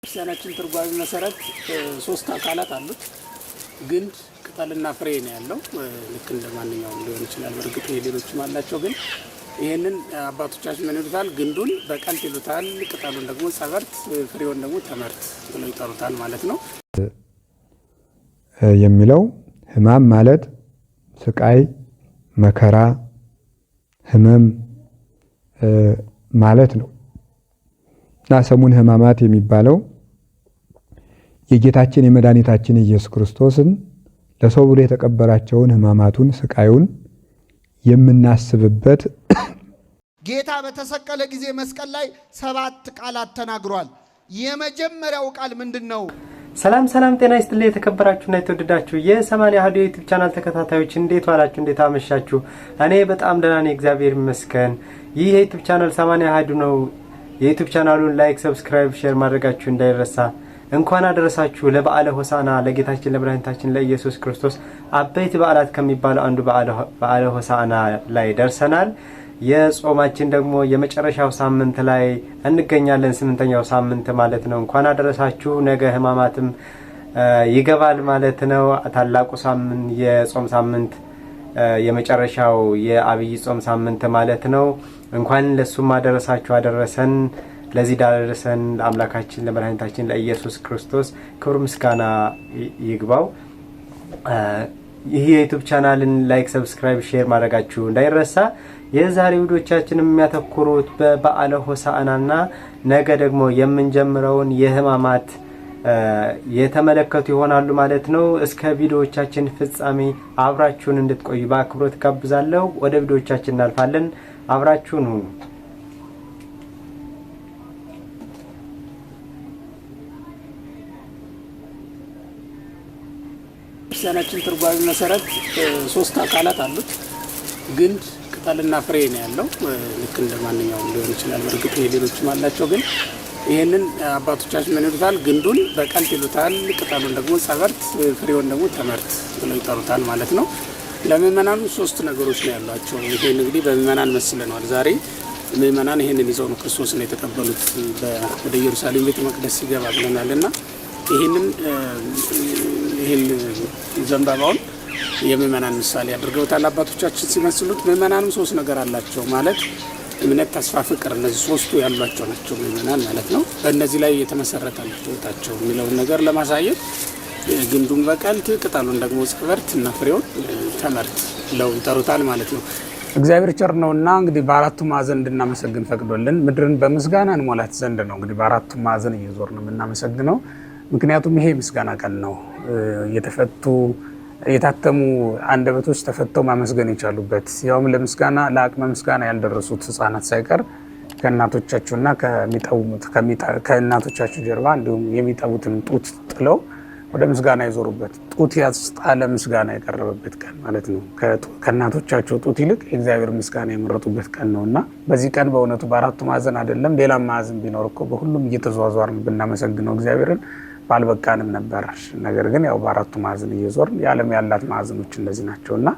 ክርስቲያናችን ትርጓሜ መሰረት ሶስት አካላት አሉት። ግንድ፣ ቅጠልና ፍሬ ነው ያለው። ልክ እንደማንኛውም ሊሆን ይችላል። በርግጥ ሌሎችም አላቸው። ግን ይሄንን አባቶቻችን ምን ይሉታል? ግንዱን በቀልት ይሉታል፣ ቅጠሉን ደግሞ ጸበርት፣ ፍሬውን ደግሞ ተመርት ብለው ይጠሩታል ማለት ነው። የሚለው ሕማም ማለት ስቃይ፣ መከራ፣ ህመም ማለት ነው እና ሰሙነ ሕማማት የሚባለው የጌታችን የመድኃኒታችን ኢየሱስ ክርስቶስን ለሰው ብሎ የተቀበላቸውን ሕማማቱን ስቃዩን የምናስብበት ጌታ በተሰቀለ ጊዜ መስቀል ላይ 7 ቃላት ተናግሯል። የመጀመሪያው ቃል ምንድነው? ሰላም ጤና ይስጥልኝ። የተከበራችሁና የተወደዳችሁ የ80 አሐዱ የዩቲዩብ ቻናል ተከታታዮች እንዴት ዋላችሁ? እንዴት አመሻችሁ? እኔ በጣም ደህና ነኝ፣ እግዚአብሔር ይመስገን። ይህ የዩቲዩብ ቻናል 80 አሐዱ ነው። የዩቲዩብ ቻናሉን ላይክ፣ ሰብስክራይብ፣ ሼር ማድረጋችሁ እንዳይረሳ። እንኳን አደረሳችሁ ለበዓለ ሆሳዕና ለጌታችን ለመድኃኒታችን ለኢየሱስ ክርስቶስ አበይት በዓላት ከሚባለው አንዱ በዓለ ሆሳዕና ላይ ደርሰናል። የጾማችን ደግሞ የመጨረሻው ሳምንት ላይ እንገኛለን። 8ኛው ሳምንት ማለት ነው። እንኳን አደረሳችሁ። ነገ ሕማማትም ይገባል ማለት ነው። ታላቁ ሳምንት የጾም ሳምንት የመጨረሻው የአብይ ጾም ሳምንት ማለት ነው። እንኳን ለሱም አደረሳችሁ አደረሰን። ለዚህ ዳረሰን ለአምላካችን ለመድኃኒታችን ለኢየሱስ ክርስቶስ ክብር ምስጋና ይግባው። ይህ የዩቲዩብ ቻናልን ላይክ፣ ሰብስክራይብ፣ ሼር ማድረጋችሁ እንዳይረሳ። የዛሬ ቪዲዮቻችን የሚያተኩሩት በበዓለ ሆሳዕናና ነገ ደግሞ የምንጀምረውን የሕማማት የተመለከቱ ይሆናሉ ማለት ነው። እስከ ቪዲዮቻችን ፍጻሜ አብራችሁን እንድትቆዩ በአክብሮት ጋብዛለሁ። ወደ ቪዲዮቻችን እናልፋለን። አብራችሁን ሁኑ። ክርስቲያናችን ትርጓሜ መሰረት ሶስት አካላት አሉት። ግንድ፣ ቅጠልና ፍሬ ነው ያለው። ልክ እንደማንኛውም ሊሆን ይችላል። በርግጥ ሌሎችም አላቸው። ግን ይሄንን አባቶቻችን ምን ይሉታል? ግንዱን በቀልት ይሉታል፣ ቅጠሉን ደግሞ ጸበርት፣ ፍሬውን ደግሞ ተመርት ብለው ይጠሩታል ማለት ነው። ለምእመናኑ ሶስት ነገሮች ነው ያሏቸው። ይሄን እንግዲህ በምእመናን መስለናል። ዛሬ ምእመናን ይሄንን ይዘው ነው ክርስቶስን የተቀበሉት ወደ ኢየሩሳሌም ቤተ መቅደስ ሲገባ ብለናልና ይሄን ዘንባባውን የምእመናን ምሳሌ አድርገውታል አባቶቻችን ሲመስሉት። ምእመናንም ሶስት ነገር አላቸው ማለት እምነት፣ ተስፋ፣ ፍቅር። እነዚህ ሶስቱ ያሏቸው ናቸው ምእመናን ማለት ነው። በእነዚህ ላይ የተመሰረተ ህይወታቸው የሚለውን ነገር ለማሳየት ግንዱን በቀልት ቅጠሉን ደግሞ ጸበርት እና ፍሬውን ተመርት ብለው ይጠሩታል ማለት ነው። እግዚአብሔር ቸር ነውና እንግዲህ በአራቱ ማዕዘን እንድናመሰግን ፈቅዶልን ምድርን በምስጋና እንሞላት ዘንድ ነው እንግዲህ በአራቱ ማዕዘን እየዞርን የምናመሰግነው። ምክንያቱም ይሄ ምስጋና ቀን ነው። የተፈቱ የታተሙ አንደበቶች ተፈተው ማመስገን የቻሉበት፣ ያውም ለምስጋና ለአቅመ ምስጋና ያልደረሱት ህፃናት ሳይቀር ከእናቶቻቸውና ከእናቶቻቸው ጀርባ እንዲሁም የሚጠቡትን ጡት ጥለው ወደ ምስጋና የዞሩበት፣ ጡት ያስጣለ ምስጋና የቀረበበት ቀን ማለት ነው። ከእናቶቻቸው ጡት ይልቅ የእግዚአብሔር ምስጋና የመረጡበት ቀን ነው እና በዚህ ቀን በእውነቱ በአራቱ ማዕዘን አይደለም ሌላም ማዕዘን ቢኖር እኮ በሁሉም እየተዟዟርን ብናመሰግነው እግዚአብሔርን ባልበቃንም ነበር። ነገር ግን ያው በአራቱ ማዕዘን እየዞርን የዓለም ያላት ማዕዘኖች እነዚህ ናቸውና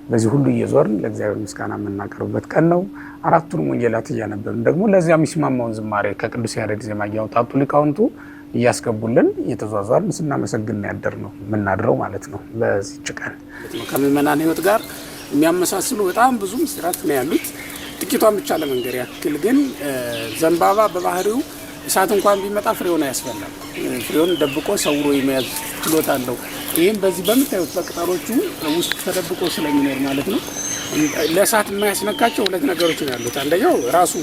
በዚህ ሁሉ እየዞርን ለእግዚአብሔር ምስጋና የምናቀርብበት ቀን ነው። አራቱን ወንጌላት እያነበብን ደግሞ ለዚያ የሚስማማውን ዝማሬ ከቅዱስ ያሬድ ዜማ እያወጣጡ ሊቃውንቱ እያስገቡልን እየተዟዟርን ስናመሰግን ያደር ነው የምናድረው ማለት ነው። በዚህች ቀን ከምእመናን ህይወት ጋር የሚያመሳስሉ በጣም ብዙ ምስጢራት ነው ያሉት። ጥቂቷን ብቻ ለመንገር ያክል ግን ዘንባባ በባህሪው እሳት እንኳን ቢመጣ ፍሬውን አያስፈላም። ፍሬውን ደብቆ ሰውሮ የመያዝ ችሎታ አለው። ይህም በዚህ በምታዩት በቅጠሎቹ ውስጥ ተደብቆ ስለሚኖር ማለት ነው። ለእሳት የማያስነካቸው ሁለት ነገሮች ነው ያሉት። አንደኛው ራሱ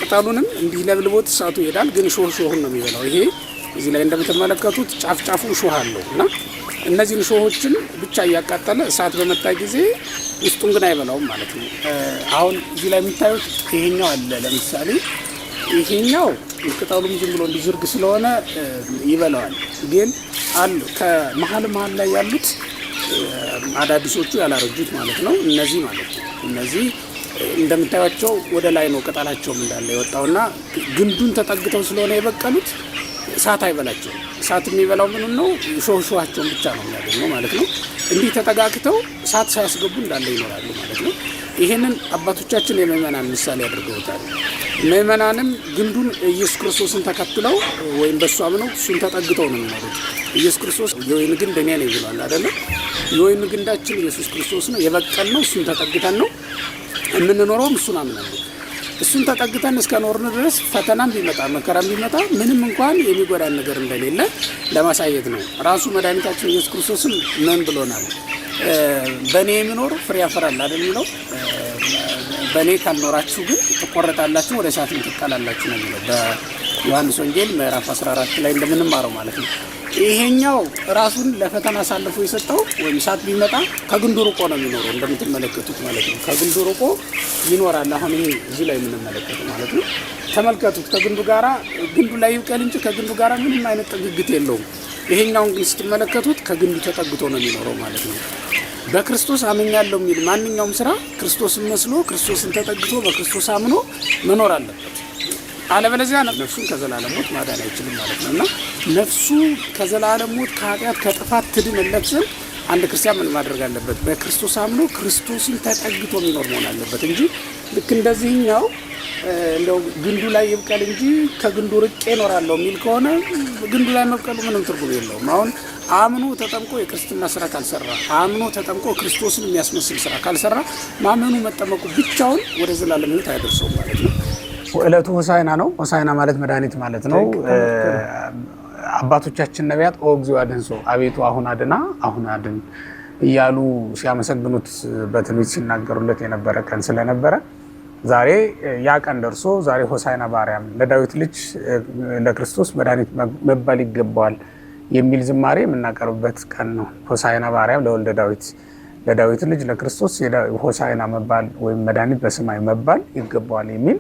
ቅጠሉንም እንዲህ ለብልቦት እሳቱ ይሄዳል፣ ግን ሾህን ነው የሚበላው። ይሄ እዚህ ላይ እንደምትመለከቱት ጫፍ ሾህ አለው እና እነዚህን ሾሆችን ብቻ እያቃጠለ እሳት በመጣ ጊዜ ውስጡን ግን አይበላውም ማለት ነው። አሁን እዚህ ላይ የምታዩት ይሄኛው አለ። ለምሳሌ ይሄኛው ቅጠሉም ዝም ብሎ እንዲዝርግ ስለሆነ ይበላዋል። ግን አሉ ከመሀል ላይ ያሉት አዳዲሶቹ ያላረጁት ማለት ነው። እነዚህ ማለት ነው እነዚህ እንደምታዩቸው ወደ ላይ ነው ቅጠላቸውም እንዳለ የወጣውና ግንዱን ተጠግተው ስለሆነ የበቀሉት እሳት አይበላቸውም። እሳት የሚበላው ምን ነው? ሾሃቸውን ብቻ ነው የሚያገኘው ማለት ነው። እንዲህ ተጠጋግተው እሳት ሳያስገቡ እንዳለ ይኖራሉ ማለት ነው። ይሄንን አባቶቻችን የምእመናን ምሳሌ አድርገውታል። ምእመናንም ግንዱን ኢየሱስ ክርስቶስን ተከትለው ወይም በሱ አምነው እሱን ተጠግተው ነው የሚኖሩት። ኢየሱስ ክርስቶስ የወይን ግንድ እኔ ነኝ ብሏል አይደለ? የወይን ግንዳችን ኢየሱስ ክርስቶስ ነው። የበቀልነው እሱን ተጠግተን ነው የምንኖረውም እሱን አምነን ነው። እሱን ተጠግተን እስከ ኖርን ድረስ ፈተናም ቢመጣ መከራም ቢመጣ ምንም እንኳን የሚጎዳን ነገር እንደሌለ ለማሳየት ነው። ራሱ መድኃኒታችን ኢየሱስ ክርስቶስም ምን ብሎናል? በእኔ የሚኖር ፍሬ ያፈራል አይደል የሚለው። በእኔ ካልኖራችሁ ግን ትቆረጣላችሁ፣ ወደ እሳትም ትጣላላችሁ ነው የሚለው በዮሐንስ ወንጌል ምዕራፍ 14 ላይ እንደምንማረው ማለት ነው። ይሄኛው ራሱን ለፈተና አሳልፎ የሰጠው ወይም እሳት ቢመጣ ከግንዱ ርቆ ነው የሚኖረው እንደምትመለከቱት ማለት ነው። ከግንዱ ርቆ ይኖራል። አሁን ይሄ እዚህ ላይ የምንመለከተው ማለት ነው። ተመልከቱት። ከግንዱ ጋራ ግንዱ ላይ ይብቀል እንጂ ከግንዱ ጋራ ምንም አይነት ጥግግት የለውም። ይሄኛውን ግን ስትመለከቱት ከግንዱ ተጠግቶ ነው የሚኖረው ማለት ነው። በክርስቶስ አምኛለሁ የሚል ማንኛውም ስራ ክርስቶስን መስሎ ክርስቶስን ተጠግቶ በክርስቶስ አምኖ መኖር አለበት። አለበለዚያ ነፍሱን ከዘላለም ሞት ማዳን አይችልም ማለት ነው። እና ነፍሱ ከዘላለም ሞት ከኃጢአት ከጥፋት ትድንለት ዘንድ አንድ ክርስቲያን ምን ማድረግ አለበት? በክርስቶስ አምኖ ክርስቶስን ተጠግቶ የሚኖር መሆን አለበት እንጂ ልክ እንደዚህኛው እንደው ግንዱ ላይ ይብቀል እንጂ ከግንዱ ርቄ እኖራለሁ የሚል ከሆነ ግንዱ ላይ መብቀሉ ምንም ትርጉም የለውም። አሁን አምኖ ተጠምቆ የክርስትና ስራ ካልሰራ፣ አምኖ ተጠምቆ ክርስቶስን የሚያስመስል ስራ ካልሰራ ማመኑ መጠመቁ ብቻውን ወደ ዘላለም ሕይወት አያደርሰውም ማለት ነው። ዕለቱ ሆሳዕና ነው። ሆሳዕና ማለት መድኃኒት ማለት ነው። አባቶቻችን ነቢያት ኦ እግዚኦ አድኅንሶ፣ አቤቱ አሁን አድና፣ አሁን አድን እያሉ ሲያመሰግኑት በትንቢት ሲናገሩለት የነበረ ቀን ስለነበረ ዛሬ ያ ቀን ደርሶ ዛሬ ሆሳዕና በአርያም ለዳዊት ልጅ ለክርስቶስ መድኃኒት መባል ይገባዋል የሚል ዝማሬ የምናቀርብበት ቀን ነው። ሆሳዕና በአርያም ለወልደ ዳዊት፣ ለዳዊት ልጅ ለክርስቶስ ሆሳዕና መባል ወይም መድኃኒት በሰማይ መባል ይገባዋል የሚል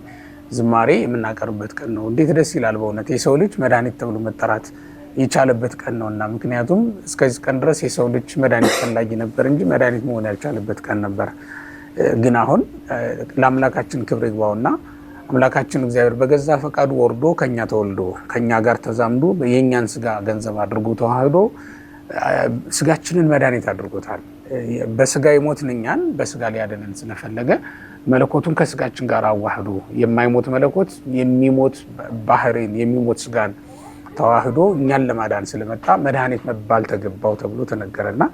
ዝማሬ የምናቀርብበት ቀን ነው። እንዴት ደስ ይላል በእውነት የሰው ልጅ መድኃኒት ተብሎ መጠራት የቻለበት ቀን ነውና። ምክንያቱም እስከዚህ ቀን ድረስ የሰው ልጅ መድኃኒት ፈላጊ ነበር እንጂ መድኃኒት መሆን ያልቻለበት ቀን ነበር። ግን አሁን ለአምላካችን ክብር ይግባውና አምላካችን እግዚአብሔር በገዛ ፈቃዱ ወርዶ ከኛ ተወልዶ ከኛ ጋር ተዛምዶ የኛን ስጋ ገንዘብ አድርጎ ተዋህዶ ስጋችንን መድኃኒት አድርጎታል። በስጋ የሞትን እኛን በስጋ ሊያድነን ስለፈለገ መለኮቱን ከስጋችን ጋር አዋህዶ የማይሞት መለኮት የሚሞት ባህሪን የሚሞት ስጋን ተዋህዶ እኛን ለማዳን ስለመጣ መድኃኒት መባል ተገባው ተብሎ ተነገረና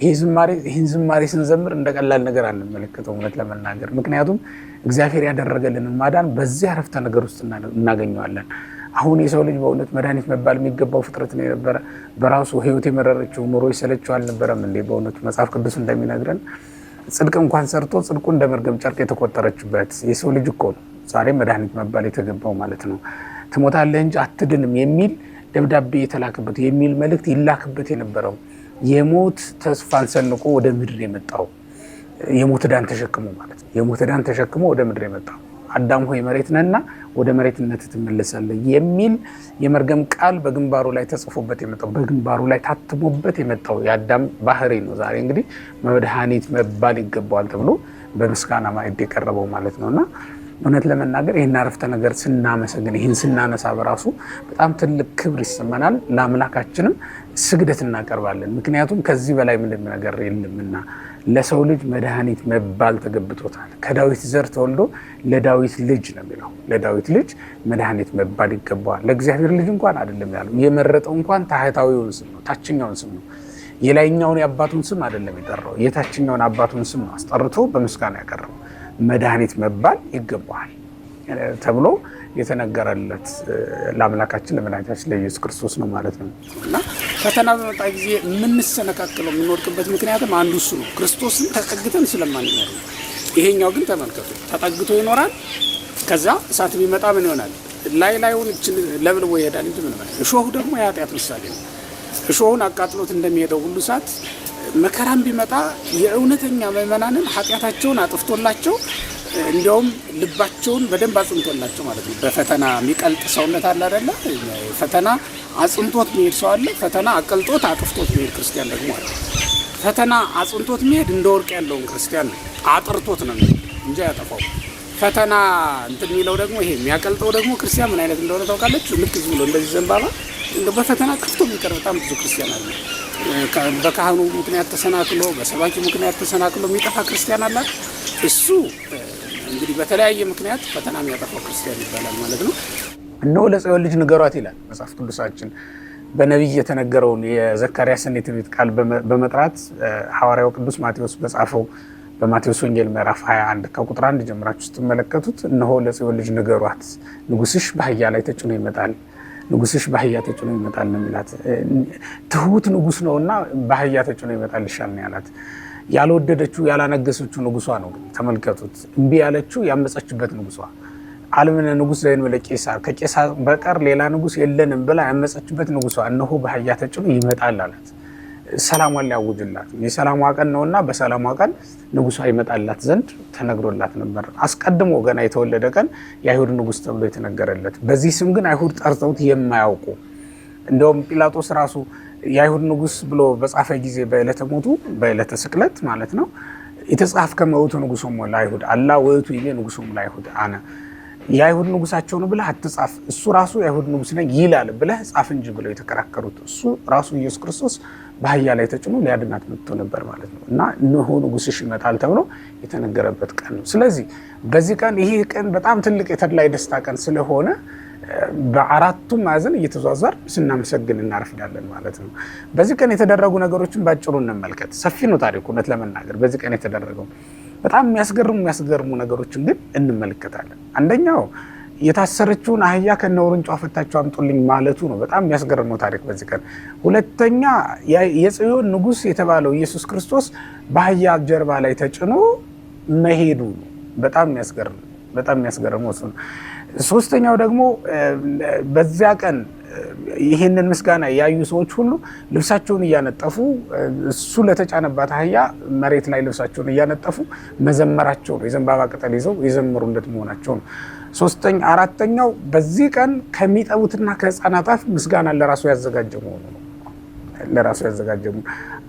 ይህን ዝማሬ ስንዘምር እንደ ቀላል ነገር አንመለከተው እውነት ለመናገር። ምክንያቱም እግዚአብሔር ያደረገልንን ማዳን በዚህ አረፍተ ነገር ውስጥ እናገኘዋለን። አሁን የሰው ልጅ በእውነት መድኃኒት መባል የሚገባው ፍጥረት ነው የነበረ። በራሱ ሕይወት የመረረችው ኑሮ ይሰለችው አልነበረም እንዴ? በእውነቱ መጽሐፍ ቅዱስ እንደሚነግረን ጽድቅ እንኳን ሰርቶ ጽድቁ እንደ መርገም ጨርቅ የተቆጠረችበት የሰው ልጅ እኮ ነው ዛሬ መድኃኒት መባል የተገባው ማለት ነው። ትሞታለህ እንጂ አትድንም የሚል ደብዳቤ የተላክበት የሚል መልእክት ይላክበት የነበረው የሞት ተስፋን ሰንቆ ወደ ምድር የመጣው የሞት ዕዳን ተሸክሞ ማለት ነው። የሞት ዕዳን ተሸክሞ ወደ ምድር የመጣው አዳም ሆይ መሬት ነህና ወደ መሬትነት ትመለሳለህ የሚል የመርገም ቃል በግንባሩ ላይ ተጽፎበት የመጣው በግንባሩ ላይ ታትሞበት የመጣው የአዳም ባህሪ ነው ዛሬ እንግዲህ መድኃኒት መባል ይገባዋል ተብሎ በምስጋና ማዕድ የቀረበው ማለት ነውና እውነት ለመናገር ይህን አረፍተ ነገር ስናመሰግን ይህን ስናነሳ በራሱ በጣም ትልቅ ክብር ይሰማናል። ለአምላካችንም ስግደት እናቀርባለን። ምክንያቱም ከዚህ በላይ ምንም ነገር የለምና ለሰው ልጅ መድኃኒት መባል ተገብቶታል። ከዳዊት ዘር ተወልዶ ለዳዊት ልጅ ነው የሚለው። ለዳዊት ልጅ መድኃኒት መባል ይገባዋል። ለእግዚአብሔር ልጅ እንኳን አይደለም ያለው። የመረጠው እንኳን ታህታዊውን ስም ነው፣ ታችኛውን ስም ነው። የላይኛውን የአባቱን ስም አይደለም የጠራው፣ የታችኛውን አባቱን ስም ነው አስጠርቶ በምስጋና ያቀረበው። መድኃኒት መባል ይገባዋል ተብሎ የተነገረለት ለአምላካችን ለመድኃኒታችን ለኢየሱስ ክርስቶስ ነው ማለት ነው። እና ፈተና በመጣ ጊዜ የምንሰነካክለው የምንወድቅበት ምክንያትም አንዱ እሱ ነው፣ ክርስቶስን ተጠግተን ስለማንኖር ነው። ይሄኛው ግን ተመልከቱ፣ ተጠግቶ ይኖራል። ከዛ እሳት ቢመጣ ምን ይሆናል? ላዩን ለብልቦ ይሄዳል እንጂ ምን ማለት። እሾሁ ደግሞ የኃጢአት ምሳሌ ነው። እሾሁን አቃጥሎት እንደሚሄደው ሁሉ እሳት መከራም ቢመጣ የእውነተኛ ምእመናንን ኃጢአታቸውን አጥፍቶላቸው እንዲያውም ልባቸውን በደንብ አጽንቶላቸው ማለት ነው። በፈተና የሚቀልጥ ሰውነት አለ አይደለ? ፈተና አጽንቶት የሚሄድ ሰው አለ። ፈተና አቀልጦት አጥፍቶት የሚሄድ ክርስቲያን ደግሞ አለ። ፈተና አጽንቶት የሚሄድ እንደ ወርቅ ያለውን ክርስቲያን አጥርቶት ነው የሚሄድ እንጂ ያጠፋው። ፈተና እንትን የሚለው ደግሞ ይሄ የሚያቀልጠው ደግሞ ክርስቲያን ምን አይነት እንደሆነ ታውቃለች? ልክ ዝም ብሎ እንደዚህ ዘንባባ በፈተና ጠፍቶ የሚቀር በጣም ብዙ ክርስቲያን አለ። በካህኑ ምክንያት ተሰናክሎ፣ በሰባኪ ምክንያት ተሰናክሎ የሚጠፋ ክርስቲያን አለ። እሱ እንግዲህ በተለያየ ምክንያት ፈተና የሚያጠፋው ክርስቲያን ይባላል ማለት ነው። እነሆ ለጽዮን ልጅ ንገሯት ይላል መጽሐፍ ቅዱሳችን። በነቢይ የተነገረውን የዘካርያስን የትንቢት ቃል በመጥራት ሐዋርያው ቅዱስ ማቴዎስ በጻፈው በማቴዎስ ወንጌል ምዕራፍ 21 ከቁጥር 1 ጀምራችሁ ስትመለከቱት እነሆ ለጽዮን ልጅ ንገሯት ንጉስሽ በአህያ ላይ ተጭኖ ይመጣል፣ ንጉስሽ በአህያ ተጭኖ ይመጣል ነው የሚላት። ትሁት ንጉስ ነውና በአህያ ተጭኖ ይመጣል ይሻል ነው ያላት። ያልወደደችው ያላነገሰችው ንጉሷ ነው። ተመልከቱት፣ እምቢ ያለችው ያመፀችበት ንጉሷ ዓለምን ንጉስ ዘይን ለቄሳር ከቄሳር በቀር ሌላ ንጉስ የለንም ብላ ያመፀችበት ንጉሷ እነሆ በአህያ ተጭኖ ይመጣል አላት። ሰላሟን ሊያውጅላት የሰላሟ ቀን ነውና በሰላሟ ቀን ንጉሷ ይመጣላት ዘንድ ተነግሮላት ነበር። አስቀድሞ ገና የተወለደ ቀን የአይሁድ ንጉስ ተብሎ የተነገረለት፣ በዚህ ስም ግን አይሁድ ጠርተውት የማያውቁ እንደውም ጲላጦስ ራሱ የአይሁድ ንጉስ ብሎ በጻፈ ጊዜ በዕለተ ሞቱ በዕለተ ስቅለት ማለት ነው የተጻፈ ከመውቱ ንጉሶም ለአይሁድ አላ ወእቱ ይቤ ንጉሶም ለአይሁድ አነ የአይሁድ ንጉሳቸው ነው ብለህ አትጻፍ፣ እሱ ራሱ የአይሁድ ንጉስ ነኝ ይላል ብለህ ጻፍ እንጂ ብለው የተከራከሩት እሱ ራሱ ኢየሱስ ክርስቶስ በአህያ ላይ ተጭኖ ሊያድናት መጥቶ ነበር ማለት ነው። እና እነሆ ንጉስሽ ይመጣል ተብሎ የተነገረበት ቀን ነው። ስለዚህ በዚህ ቀን ይሄ ቀን በጣም ትልቅ የተድላ የደስታ ቀን ስለሆነ በአራቱም ማዕዘን እየተዟዟር ስናመሰግን እናረፍዳለን ማለት ነው። በዚህ ቀን የተደረጉ ነገሮችን ባጭሩ እንመልከት። ሰፊ ነው ታሪኩ እውነት ለመናገር በዚህ ቀን የተደረገው በጣም የሚያስገርሙ ነገሮችን ግን እንመለከታለን። አንደኛው የታሰረችውን አህያ ከነውርንጫዋ ፈታችሁ አምጡልኝ ማለቱ ነው። በጣም የሚያስገርመው ታሪክ በዚህ ቀን። ሁለተኛ የጽዮን ንጉስ የተባለው ኢየሱስ ክርስቶስ በአህያ ጀርባ ላይ ተጭኖ መሄዱ ነው። በጣም የሚያስገርመው እሱ ነው። ሶስተኛው ደግሞ በዚያ ቀን ይህንን ምስጋና ያዩ ሰዎች ሁሉ ልብሳቸውን እያነጠፉ እሱ ለተጫነባት አህያ መሬት ላይ ልብሳቸውን እያነጠፉ መዘመራቸው ነው። የዘንባባ ቅጠል ይዘው የዘመሩለት መሆናቸው ነው። አራተኛው በዚህ ቀን ከሚጠቡትና ከህፃናት አፍ ምስጋና ለራሱ ያዘጋጀ መሆኑ ነው።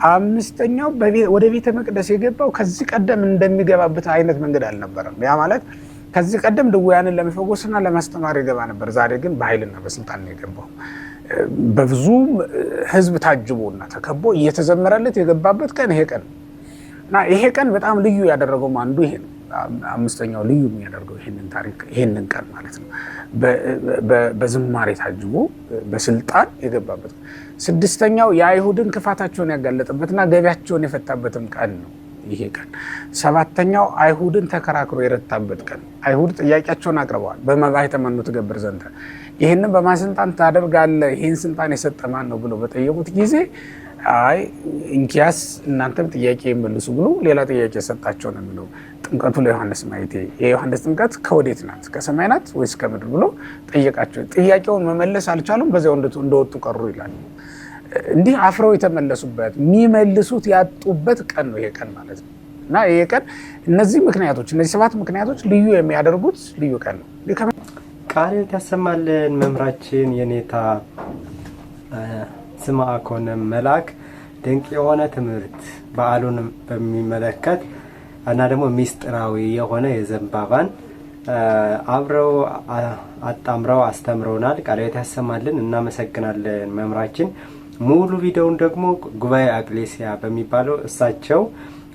አምስተኛው ወደ ቤተ መቅደስ የገባው ከዚህ ቀደም እንደሚገባበት አይነት መንገድ አልነበረም። ያ ማለት ከዚህ ቀደም ድውያንን ለመፈወስና ለማስተማር ይገባ ነበር። ዛሬ ግን በኃይልና በስልጣን ነው የገባው። በብዙ ህዝብ ታጅቦና ተከቦ እየተዘመረለት የገባበት ቀን ይሄ ቀን እና ይሄ ቀን በጣም ልዩ ያደረገው አንዱ ይሄ ነው። አምስተኛው ልዩ የሚያደርገው ይሄንን ቀን ማለት ነው በዝማሬ ታጅቦ በስልጣን የገባበት። ስድስተኛው የአይሁድን ክፋታቸውን ያጋለጠበትና ገቢያቸውን የፈታበትም ቀን ነው ይሄ ቀን። ሰባተኛው አይሁድን ተከራክሮ የረታበት ቀን። አይሁድ ጥያቄያቸውን አቅርበዋል። በመባህ ተመኑ ትገብር ዘንተ፣ ይህንን በማን ስልጣን ታደርጋለህ? ይህን ስልጣን የሰጠ ማን ነው ብሎ በጠየቁት ጊዜ አይ እንኪያስ እናንተም ጥያቄ ይመልሱ ብሎ ሌላ ጥያቄ የሰጣቸው ነው የሚለው። ጥምቀቱ ለዮሐንስ ማየቴ የዮሐንስ ጥምቀት ከወዴት ናት? ከሰማይ ናት ወይስ ከምድር ብሎ ጠየቃቸው። ጥያቄውን መመለስ አልቻሉም። በዚያው እንደወጡ ቀሩ ይላል። እንዲህ አፍረው የተመለሱበት የሚመልሱት ያጡበት ቀን ነው ይሄ ቀን ማለት ነው። እና ይሄ ቀን እነዚህ 7 ምክንያቶች ልዩ የሚያደርጉት ልዩ ቀን ነው። ቃልን ያሰማልን መምህራችን የኔታ ስምዐ ኮነ መልአክ ድንቅ የሆነ ትምህርት በዓሉን በሚመለከት እና ደግሞ ሚስጥራዊ የሆነ የዘንባባን አብረው አጣምረው አስተምረውናል። ቃልን ያሰማልን። እናመሰግናለን መምህራችን። ሙሉ ቪዲዮውን ደግሞ ጉባኤ አቅሌሲያ በሚባለው እሳቸው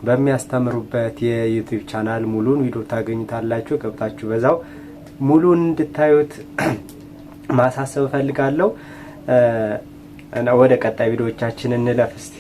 በሚያስተምሩበት የዩቲዩብ ቻናል ሙሉን ቪዲዮ ታገኙታላችሁ። ገብታችሁ በዛው ሙሉን እንድታዩት ማሳሰብ ፈልጋለሁ። ወደ ቀጣይ ቪዲዮዎቻችን እንለፍ እስቲ።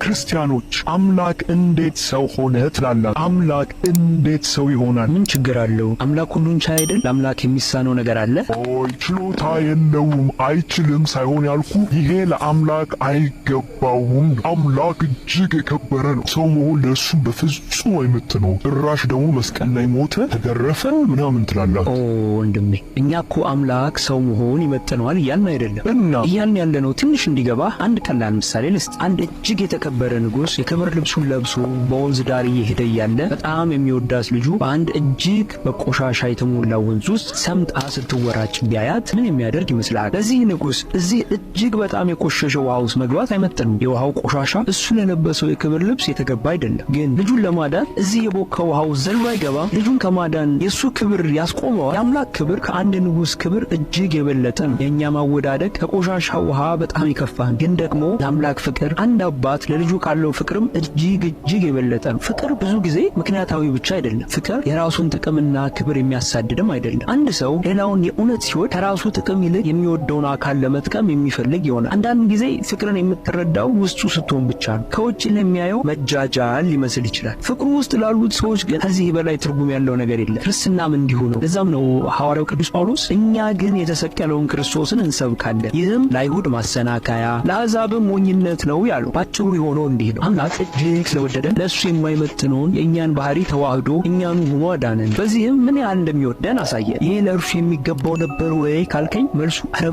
ክርስቲያኖች አምላክ እንዴት ሰው ሆነ ትላላችሁ? አምላክ እንዴት ሰው ይሆናል? ምን ችግር አለው? አምላክ ሁሉን ቻይ አይደል? ለአምላክ የሚሳነው ነገር አለ? ኦይ ችሎታ የለውም አይችልም ሳይሆን ያልኩ ይሄ ለአምላክ አይገባውም። አምላክ እጅግ የከበረ ነው። ሰው መሆን ለእሱ በፍጹም አይመጥነው። ጭራሽ ደግሞ መስቀል ላይ ሞተ፣ ተገረፈ ምናምን ትላላችሁ። ወንድሜ እኛ እኮ አምላክ ሰው መሆን ይመጥነዋል እያልን አይደለም። እና እያልን ያለነው ትንሽ እንዲገባ አንድ ቀላል ምሳሌ ልስጥ። አንድ እጅግ የተከበረ ንጉስ የክብር ልብሱን ለብሶ በወንዝ ዳር እየሄደ እያለ በጣም የሚወዳት ልጁ በአንድ እጅግ በቆሻሻ የተሞላ ወንዝ ውስጥ ሰምጣ ስትወራጭ ቢያያት ምን የሚያደርግ ይመስላል? ለዚህ ንጉስ እዚህ እጅግ በጣም የቆሸሸ ውሃ ውስጥ መግባት አይመጥንም። የውሃው ቆሻሻ እሱ ለለበሰው የክብር ልብስ የተገባ አይደለም። ግን ልጁን ለማዳን እዚህ የቦካ ውሃ ውስጥ ዘሎ አይገባም። ልጁን ከማዳን የእሱ ክብር ያስቆመዋል። የአምላክ ክብር ከአንድ ንጉስ ክብር እጅግ የበለጠ ነው። የእኛ ማወዳደቅ ከቆሻሻ ውሃ በጣም ይከፋል። ግን ደግሞ ለአምላክ ፍቅር አንድ አባት ለልጁ ለልጁ ካለው ፍቅርም እጅግ የበለጠ ነው። ፍቅር ብዙ ጊዜ ምክንያታዊ ብቻ አይደለም። ፍቅር የራሱን ጥቅምና ክብር የሚያሳድድም አይደለም። አንድ ሰው ሌላውን የእውነት ሲወድ ከራሱ ጥቅም ይልቅ የሚወደውን አካል ለመጥቀም የሚፈልግ ይሆናል። አንዳንድ ጊዜ ፍቅርን የምትረዳው ውስጡ ስትሆን ብቻ ነው። ከውጭ ለሚያየው መጃጃል ሊመስል ይችላል። ፍቅሩ ውስጥ ላሉት ሰዎች ግን ከዚህ በላይ ትርጉም ያለው ነገር የለም። ክርስትናም እንዲሁ ነው። ለዛም ነው ሐዋርያው ቅዱስ ጳውሎስ እኛ ግን የተሰቀለውን ክርስቶስን እንሰብካለን፣ ይህም ለአይሁድ ማሰናከያ ለአሕዛብም ሞኝነት ነው ያለው። ባጭሩ የሆነው እንዲህ ነው። አምላክ እጅግ ስለወደደን ለእሱ የማይመጥነውን የእኛን ባህሪ ተዋህዶ እኛኑ ሆኖ አዳነን። በዚህም ምን ያህል እንደሚወደን አሳየን። ይህ ለእርሱ የሚገባው ነበር ወይ ካልከኝ መልሱ ኧረ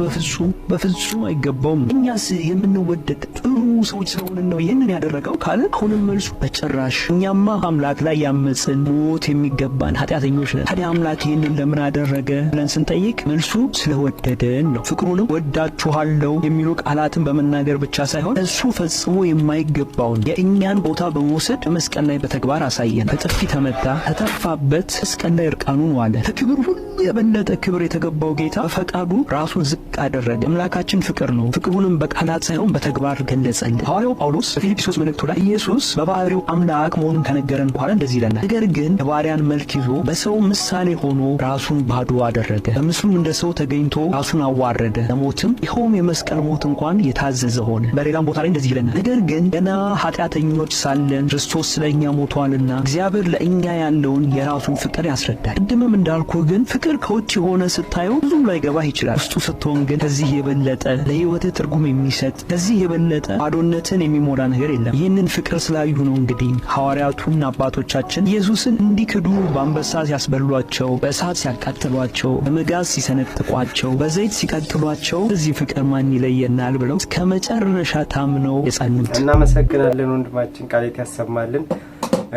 በፍጹም አይገባውም። እኛስ የምንወደድ ጥሩ ሰዎች ስለሆንን ነው ይህንን ያደረገው ካለ አሁንም መልሱ በጭራሽ። እኛማ አምላክ ላይ ያመፅን ሞት የሚገባን ኃጢአተኞች ነን። ታዲያ አምላክ ይህንን ለምን አደረገ ብለን ስንጠይቅ መልሱ ስለወደደን ነው። ፍቅሩንም ወዳችኋለሁ የሚሉ ቃላትን በመናገር ብቻ ሳይሆን እሱ ፈጽሞ የማይገባውን የእኛን ቦታ በመውሰድ በመስቀል ላይ በተግባር አሳየን። በጥፊ ተመታ፣ ተተፋበት፣ መስቀል ላይ እርቃኑን ዋለ። ከክብር ሁሉ የበለጠ ክብር የተገባው ጌታ በፈቃዱ ራሱን ዝቅ አደረገ። አምላካችን ፍቅር ነው። ፍቅሩንም በቃላት ሳይሆን በተግባር ገለጸልን። ሐዋርያው ጳውሎስ በፊልጵስዩስ መልእክቱ ላይ ኢየሱስ በባህሪው አምላክ መሆኑን ከነገረን በኋላ እንደዚህ ይለናል። ነገር ግን የባሪያን መልክ ይዞ በሰው ምሳሌ ሆኖ ራሱን ባዶ አደረገ። በምስሉም እንደ ሰው ተገኝቶ ራሱን አዋረደ፣ ለሞትም ይኸውም የመስቀል ሞት እንኳን የታዘዘ ሆነ። በሌላም ቦታ ላይ እንደዚህ ይለናል። ነገር ግን ገና ኃጢአተኞች ሳለን ክርስቶስ ስለኛ ሞቷልና እግዚአብሔር ለእኛ ያለውን የራሱን ፍቅር ያስረዳል። ቅድምም እንዳልኩ ግን ፍቅር ከውጭ የሆነ ስታየው ብዙም ላይገባህ ይችላል። ውስጡ ስትሆን ግን ከዚህ የበለጠ ለሕይወትህ ትርጉም የሚሰጥ ከዚህ የበለጠ ባዶነትን የሚሞላ ነገር የለም። ይህንን ፍቅር ስላዩ ነው እንግዲህ ሐዋርያቱና አባቶቻችን ኢየሱስን እንዲክዱ በአንበሳ ሲያስበሏቸው፣ በእሳት ሲያቃጥሏቸው፣ በመጋዝ ሲሰነጥቋቸው፣ በዘይት ሲቀጥሏቸው እዚህ ፍቅር ማን ይለየናል ብለው እስከ መጨረሻ ታምነው የጸኑት። እናመሰግናለን ወንድማችን፣ ቃሌት ያሰማልን።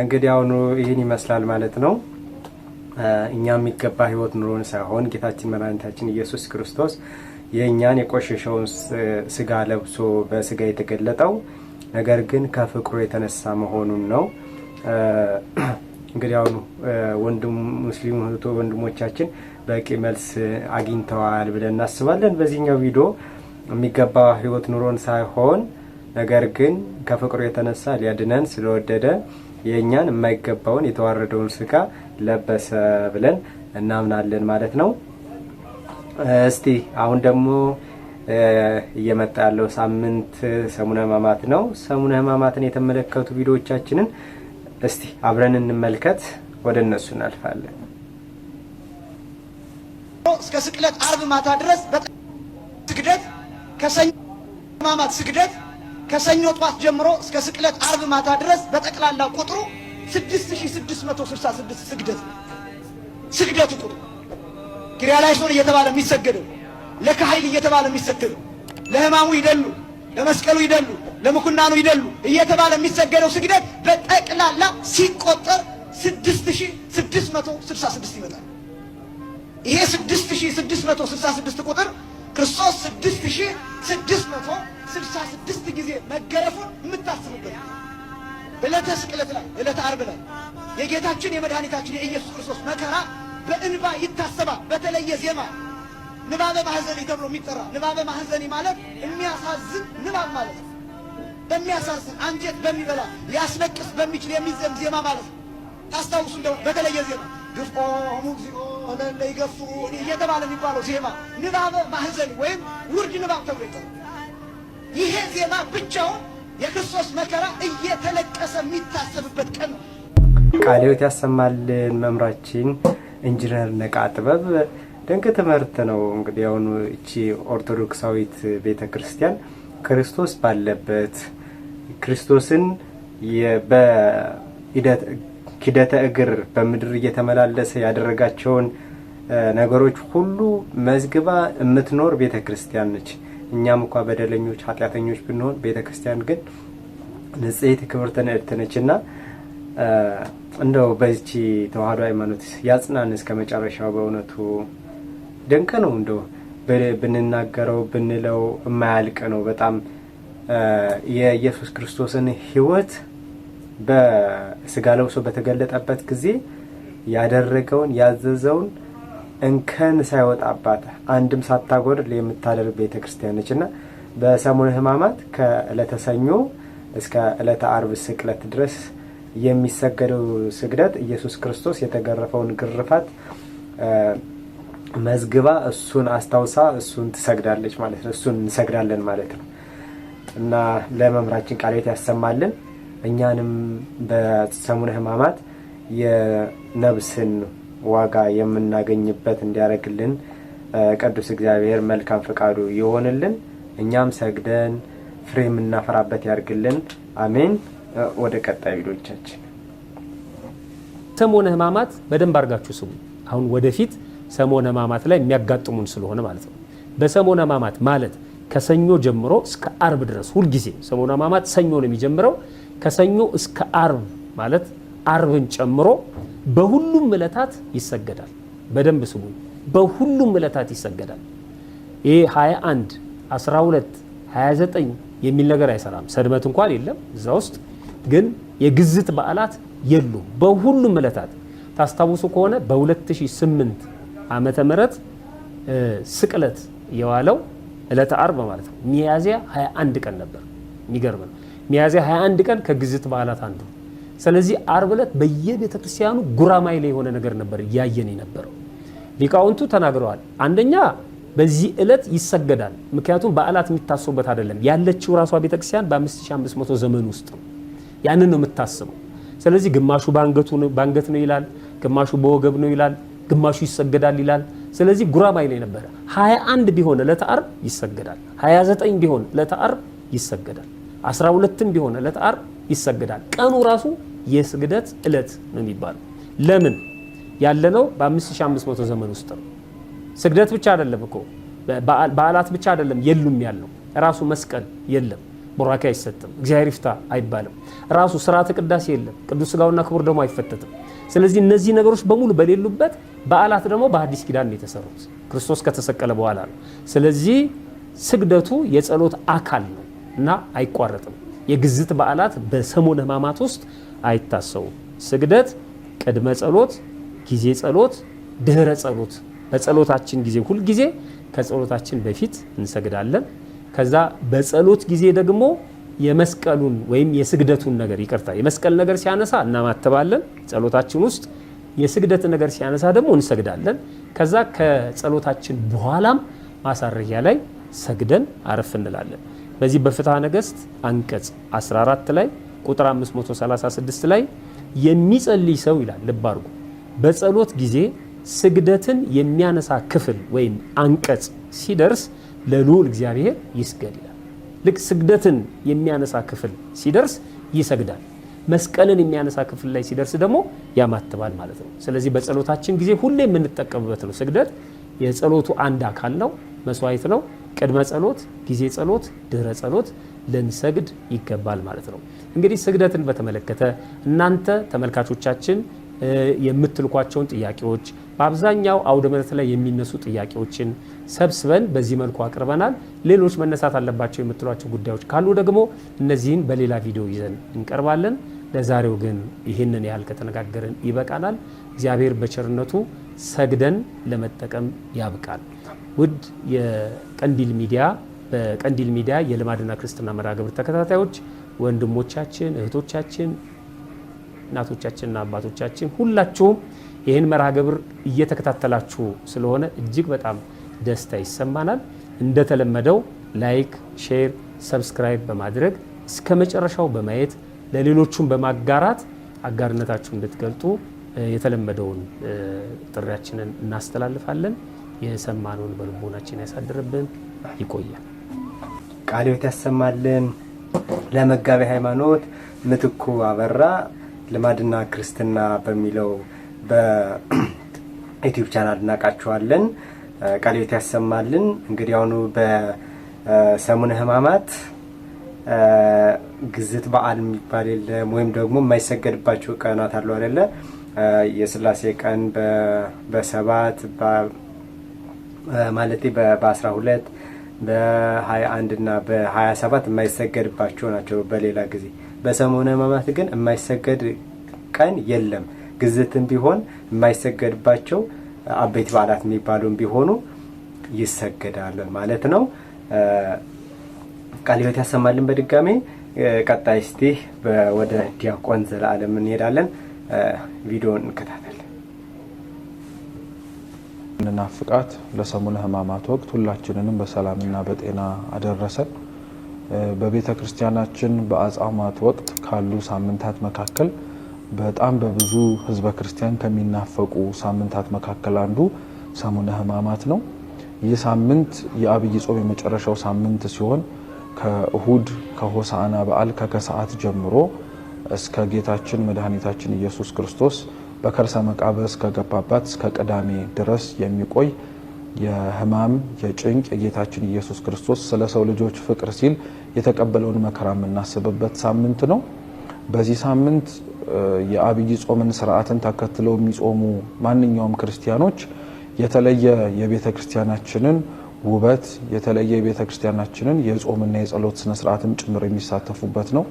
እንግዲህ አሁኑ ይህን ይመስላል ማለት ነው። እኛ የሚገባ ህይወት ኑሮን ሳይሆን ጌታችን መድኃኒታችን ኢየሱስ ክርስቶስ የእኛን የቆሸሸውን ስጋ ለብሶ በስጋ የተገለጠው ነገር ግን ከፍቅሩ የተነሳ መሆኑን ነው። እንግዲህ አሁኑ ሙስሊም ወንድሞቻችን በቂ መልስ አግኝተዋል ብለን እናስባለን። በዚህኛው ቪዲዮ የሚገባ ህይወት ኑሮን ሳይሆን ነገር ግን ከፍቅሩ የተነሳ ሊያድነን ስለወደደ የእኛን የማይገባውን የተዋረደውን ስጋ ለበሰ ብለን እናምናለን ማለት ነው። እስቲ አሁን ደግሞ እየመጣ ያለው ሳምንት ሰሙነ ሕማማት ነው። ሰሙነ ሕማማትን የተመለከቱ ቪዲዮዎቻችንን እስቲ አብረን እንመልከት። ወደ እነሱ እናልፋለን። እስከ ስቅለት አርብ ማታ ድረስ ስግደት ከሰኞ ሕማማት ስግደት ከሰኞ ጧት ጀምሮ እስከ ስቅለት አርብ ማታ ድረስ በጠቅላላ ቁጥሩ 6666 ስግደት ነው። ስግደቱ ቁጥሩ ኪርያላይሶን እየተባለ የሚሰገደው፣ ለካህይል እየተባለ የሚሰገደው፣ ለሕማሙ ይደሉ፣ ለመስቀሉ ይደሉ፣ ለምኩናኑ ይደሉ እየተባለ የሚሰገደው ስግደት በጠቅላላ ሲቆጠር 6666 ይመጣል። ይሄ 6666 ቁጥር ክርስቶስ 6666 ጊዜ መገረፉን የምታስቡበት በዕለተ ስቅለት ላይ ዕለተ ዓርብ ላይ የጌታችን የመድኃኒታችን የኢየሱስ ክርስቶስ መከራ በእንባ ይታሰባል። በተለየ ዜማ ንባበ ማህዘኒ ተብሎ የሚጠራ ንባበ ማህዘኒ ማለት የሚያሳዝን ንባብ ማለት ነው። በሚያሳዝን አንጀት በሚበላ ሊያስለቅስ በሚችል የሚዘም ዜማ ማለት ነው። ታስታውሱ እንደሆነ በተለየ ዜማ ግፍዖሙ እግዚኦ ለእለ ይገፍዑኒ እየተባለ የሚባለው ዜማ ንባበ ማህዘኒ ወይም ውርድ ንባብ ተብሎ ይጠራል። ይሄ ዜማ ብቻውን የክርስቶስ መከራ እየተለቀሰ የሚታሰብበት ቀን ነው። ቃለ ሕይወት ያሰማልን መምራችን ኢንጂነር ነቃ ጥበብ ድንቅ ትምህርት ነው። እንግዲህ አሁን እቺ ኦርቶዶክሳዊት ቤተክርስቲያን ክርስቶስ ባለበት ክርስቶስን ኪደተ እግር በምድር እየተመላለሰ ያደረጋቸውን ነገሮች ሁሉ መዝግባ የምትኖር ቤተክርስቲያን ነች። እኛም እንኳ በደለኞች ኃጢአተኞች ብንሆን ቤተክርስቲያን ግን ንጽሕት ክብርት ንዕድት ነችና እንደው በዚህ ተዋህዶ ሃይማኖት ያጽናን እስከ መጨረሻው። በእውነቱ ድንቅ ነው። እንደው ብንናገረው ብንለው የማያልቅ ነው። በጣም የኢየሱስ ክርስቶስን ሕይወት በስጋ ለብሶ በተገለጠበት ጊዜ ያደረገውን ያዘዘውን እንከን ሳይወጣባት አንድም ሳታጎድል የምታደርግ ቤተክርስቲያን ነችና በሰሙነ ሕማማት ከዕለተ ሰኞ እስከ ዕለተ ዓርብ ስቅለት ድረስ የሚሰገደው ስግደት ኢየሱስ ክርስቶስ የተገረፈውን ግርፋት መዝግባ እሱን አስታውሳ እሱን ትሰግዳለች ማለት ነው። እሱን እንሰግዳለን ማለት ነው እና ለመምህራችን ቃለ ሕይወት ያሰማልን። እኛንም በሰሙነ ሕማማት የነፍስን ዋጋ የምናገኝበት እንዲያደርግልን ቅዱስ እግዚአብሔር መልካም ፈቃዱ ይሆንልን። እኛም ሰግደን ፍሬ የምናፈራበት ያርግልን። አሜን። ወደ ቀጣይ ቪዲዮቻችን ሰሙነ ሕማማት በደንብ አድርጋችሁ ስሙ። አሁን ወደፊት ሰሙነ ሕማማት ላይ የሚያጋጥሙን ስለሆነ ማለት ነው። በሰሙነ ሕማማት ማለት ከሰኞ ጀምሮ እስከ ዓርብ ድረስ ሁሉ ጊዜ ሰሙነ ሕማማት ሰኞ ነው የሚጀምረው። ከሰኞ እስከ ዓርብ ማለት ዓርብን ጨምሮ በሁሉም ዕለታት ይሰገዳል። በደንብ ስሙ። በሁሉም ዕለታት ይሰገዳል። ይሄ 21 12 29 የሚል ነገር አይሰራም። ሰድመት እንኳን የለም እዛ ውስጥ ግን የግዝት በዓላት የሉም። በሁሉም ዕለታት ታስታውሱ ከሆነ በ2008 ዓመተ ምህረት ስቅለት የዋለው ዕለተ ዓርብ ማለት ነው ሚያዝያ 21 ቀን ነበር። የሚገርም ነው። ሚያዝያ 21 ቀን ከግዝት በዓላት አንዱ። ስለዚህ ዓርብ ዕለት በየቤተ ክርስቲያኑ ጉራማይሌ የሆነ ነገር ነበር ያየን የነበረው። ሊቃውንቱ ተናግረዋል። አንደኛ በዚህ ዕለት ይሰገዳል። ምክንያቱም በዓላት የሚታሰቡበት አይደለም። ያለችው ራሷ ቤተ ክርስቲያን በ5500 ዘመን ውስጥ ነው። ያንን ነው የምታስበው። ስለዚህ ግማሹ ባንገት ነው ይላል፣ ግማሹ በወገብ ነው ይላል፣ ግማሹ ይሰገዳል ይላል። ስለዚህ ጉራማይሌ ነበረ። 21 ቢሆን ዕለተ ዓርብ ይሰገዳል፣ 29 ቢሆን ዕለተ ዓርብ ይሰገዳል፣ 12ም ቢሆን ዕለተ ዓርብ ይሰገዳል። ቀኑ ራሱ የስግደት ዕለት ነው የሚባለው። ለምን ያለነው በ5500 ዘመን ውስጥ ነው። ስግደት ብቻ አይደለም እኮ በዓላት ብቻ አይደለም የሉም ያለው ራሱ መስቀል የለም፣ ቡራኬ አይሰጥም፣ እግዚአብሔር ይፍታ አይባልም፣ ራሱ ስርዓተ ቅዳሴ የለም፣ ቅዱስ ሥጋውና ክቡር ደሙ አይፈተትም። ስለዚህ እነዚህ ነገሮች በሙሉ በሌሉበት በዓላት ደግሞ በአዲስ ኪዳን ነው የተሰሩት፣ ክርስቶስ ከተሰቀለ በኋላ ነው። ስለዚህ ስግደቱ የጸሎት አካል ነው እና አይቋረጥም። የግዝት በዓላት በሰሙነ ሕማማት ውስጥ አይታሰቡም። ስግደት ቅድመ ጸሎት፣ ጊዜ ጸሎት፣ ድህረ ጸሎት። በጸሎታችን ጊዜ ሁል ጊዜ ከጸሎታችን በፊት እንሰግዳለን። ከዛ በጸሎት ጊዜ ደግሞ የመስቀሉን ወይም የስግደቱን ነገር ይቅርታ፣ የመስቀል ነገር ሲያነሳ እናማተባለን ጸሎታችን ውስጥ፣ የስግደት ነገር ሲያነሳ ደግሞ እንሰግዳለን። ከዛ ከጸሎታችን በኋላም ማሳረጊያ ላይ ሰግደን አረፍ እንላለን። በዚህ በፍትሐ ነገሥት አንቀጽ 14 ላይ ቁጥር 536 ላይ የሚጸልይ ሰው ይላል፣ ልብ አድርጉ፣ በጸሎት ጊዜ ስግደትን የሚያነሳ ክፍል ወይም አንቀጽ ሲደርስ ለልዑል እግዚአብሔር ይስገድ ይላል። ልክ ስግደትን የሚያነሳ ክፍል ሲደርስ ይሰግዳል። መስቀልን የሚያነሳ ክፍል ላይ ሲደርስ ደግሞ ያማትባል ማለት ነው። ስለዚህ በጸሎታችን ጊዜ ሁሌ የምንጠቀምበት ነው። ስግደት የጸሎቱ አንድ አካል ነው፣ መስዋዕት ነው። ቅድመ ጸሎት፣ ጊዜ ጸሎት፣ ድህረ ጸሎት ልንሰግድ ይገባል ማለት ነው። እንግዲህ ስግደትን በተመለከተ እናንተ ተመልካቾቻችን የምትልኳቸውን ጥያቄዎች በአብዛኛው አውደ ምሕረት ላይ የሚነሱ ጥያቄዎችን ሰብስበን በዚህ መልኩ አቅርበናል። ሌሎች መነሳት አለባቸው የምትሏቸው ጉዳዮች ካሉ ደግሞ እነዚህን በሌላ ቪዲዮ ይዘን እንቀርባለን። ለዛሬው ግን ይህንን ያህል ከተነጋገርን ይበቃናል። እግዚአብሔር በቸርነቱ ሰግደን ለመጠቀም ያብቃል። ውድ የቀንዲል ሚዲያ በቀንዲል ሚዲያ የልማድና ክርስትና መርሃ ግብር ተከታታዮች ወንድሞቻችን፣ እህቶቻችን፣ እናቶቻችንና አባቶቻችን ሁላችሁም ይህን መርሃ ግብር እየተከታተላችሁ ስለሆነ እጅግ በጣም ደስታ ይሰማናል። እንደተለመደው ላይክ፣ ሼር፣ ሰብስክራይብ በማድረግ እስከ መጨረሻው በማየት ለሌሎቹም በማጋራት አጋርነታችሁ እንድትገልጡ የተለመደውን ጥሪያችንን እናስተላልፋለን። የሰማነውን በልቦናችን ያሳድርብን። ይቆያል። ቃለ ሕይወት ያሰማልን። ለመጋቤ ሃይማኖት ምትኩ አበራ ልማድና ክርስትና በሚለው በዩቲዩብ ቻናል እናውቃቸዋለን። ቃለ ሕይወት ያሰማልን። እንግዲህ አሁኑ በሰሙነ ሕማማት ግዝት በዓል የሚባል የለም፣ ወይም ደግሞ የማይሰገድባቸው ቀናት አሉ አይደለ? የስላሴ ቀን በ7 ማለቴ በ12 በ21 እና በ27 የማይሰገድባቸው ናቸው። በሌላ ጊዜ በሰሙነ ሕማማት ግን የማይሰገድ ቀን የለም። ግዝትም ቢሆን የማይሰገድባቸው አበይት በዓላት የሚባሉም ቢሆኑ ይሰገዳል ማለት ነው። ቃለ ሕይወት ያሰማልን። በድጋሜ ቀጣይ እስቲ ወደ ዲያቆን ዘላለም እንሄዳለን። ቪዲዮን እንከታተል። እናፍቃት ለሰሙነ ሕማማት ወቅት ሁላችንንም በሰላምና በጤና አደረሰን። በቤተ ክርስቲያናችን በአጽዋማት ወቅት ካሉ ሳምንታት መካከል በጣም በብዙ ህዝበ ክርስቲያን ከሚናፈቁ ሳምንታት መካከል አንዱ ሰሙነ ሕማማት ነው። ይህ ሳምንት የአብይ ጾም የመጨረሻው ሳምንት ሲሆን ከእሁድ ከሆሳዕና በዓል ከከሰዓት ጀምሮ እስከ ጌታችን መድኃኒታችን ኢየሱስ ክርስቶስ በከርሰ መቃብር እስከገባባት እስከ ቅዳሜ ድረስ የሚቆይ የሕማም የጭንቅ የጌታችን ኢየሱስ ክርስቶስ ስለ ሰው ልጆች ፍቅር ሲል የተቀበለውን መከራ የምናስብበት ሳምንት ነው። በዚህ ሳምንት የአብይ ጾምን ስርዓትን ተከትለው የሚጾሙ ማንኛውም ክርስቲያኖች የተለየ የቤተ ክርስቲያናችንን ውበት የተለየ የቤተ ክርስቲያናችንን የጾምና የጸሎት ስነ ስርዓትም ጭምር የሚሳተፉበት ነው።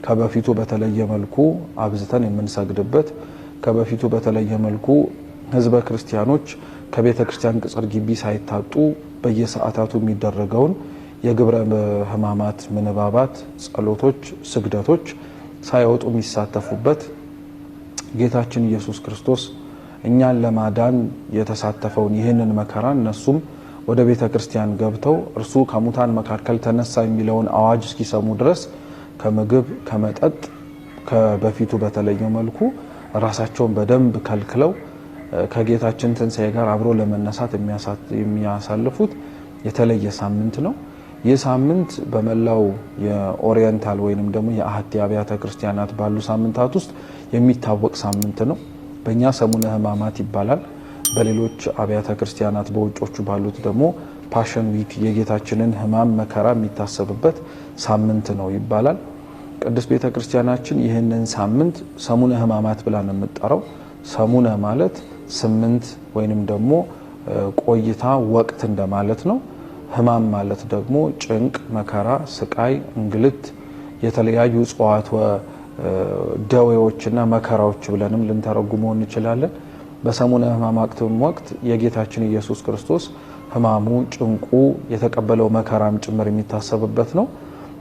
ከበፊቱ በተለየ መልኩ አብዝተን የምንሰግድበት፣ ከበፊቱ በተለየ መልኩ ህዝበ ክርስቲያኖች ከቤተ ክርስቲያን ቅጽር ግቢ ሳይታጡ በየሰዓታቱ የሚደረገውን የግብረ ሕማማት ምንባባት፣ ጸሎቶች፣ ስግደቶች ሳይወጡ የሚሳተፉበት ጌታችን ኢየሱስ ክርስቶስ እኛን ለማዳን የተሳተፈውን ይህንን መከራ እነሱም ወደ ቤተ ክርስቲያን ገብተው እርሱ ከሙታን መካከል ተነሳ የሚለውን አዋጅ እስኪሰሙ ድረስ ከምግብ ከመጠጥ ከበፊቱ በተለየ መልኩ ራሳቸውን በደንብ ከልክለው ከጌታችን ትንሣኤ ጋር አብሮ ለመነሳት የሚያሳልፉት የተለየ ሳምንት ነው። ይህ ሳምንት በመላው የኦሪየንታል ወይንም ደግሞ የአህቲ አብያተ ክርስቲያናት ባሉ ሳምንታት ውስጥ የሚታወቅ ሳምንት ነው። በእኛ ሰሙነ ሕማማት ይባላል። በሌሎች አብያተ ክርስቲያናት በውጮቹ ባሉት ደግሞ ፓሽን ዊክ የጌታችንን ሕማም መከራ የሚታሰብበት ሳምንት ነው ይባላል። ቅድስት ቤተ ክርስቲያናችን ይህንን ሳምንት ሰሙነ ሕማማት ብላ ነው የምትጠራው። ሰሙነ ማለት 8 ወይንም ደግሞ ቆይታ ወቅት እንደማለት ነው። ሕማም ማለት ደግሞ ጭንቅ፣ መከራ፣ ስቃይ፣ እንግልት፣ የተለያዩ ጽዋት ደዌዎችና መከራዎች ብለንም ልንተረጉመው እንችላለን። በሰሙነ ሕማማት ወቅት የጌታችን ኢየሱስ ክርስቶስ ሕማሙ ጭንቁ የተቀበለው መከራም ጭምር የሚታሰብበት ነው።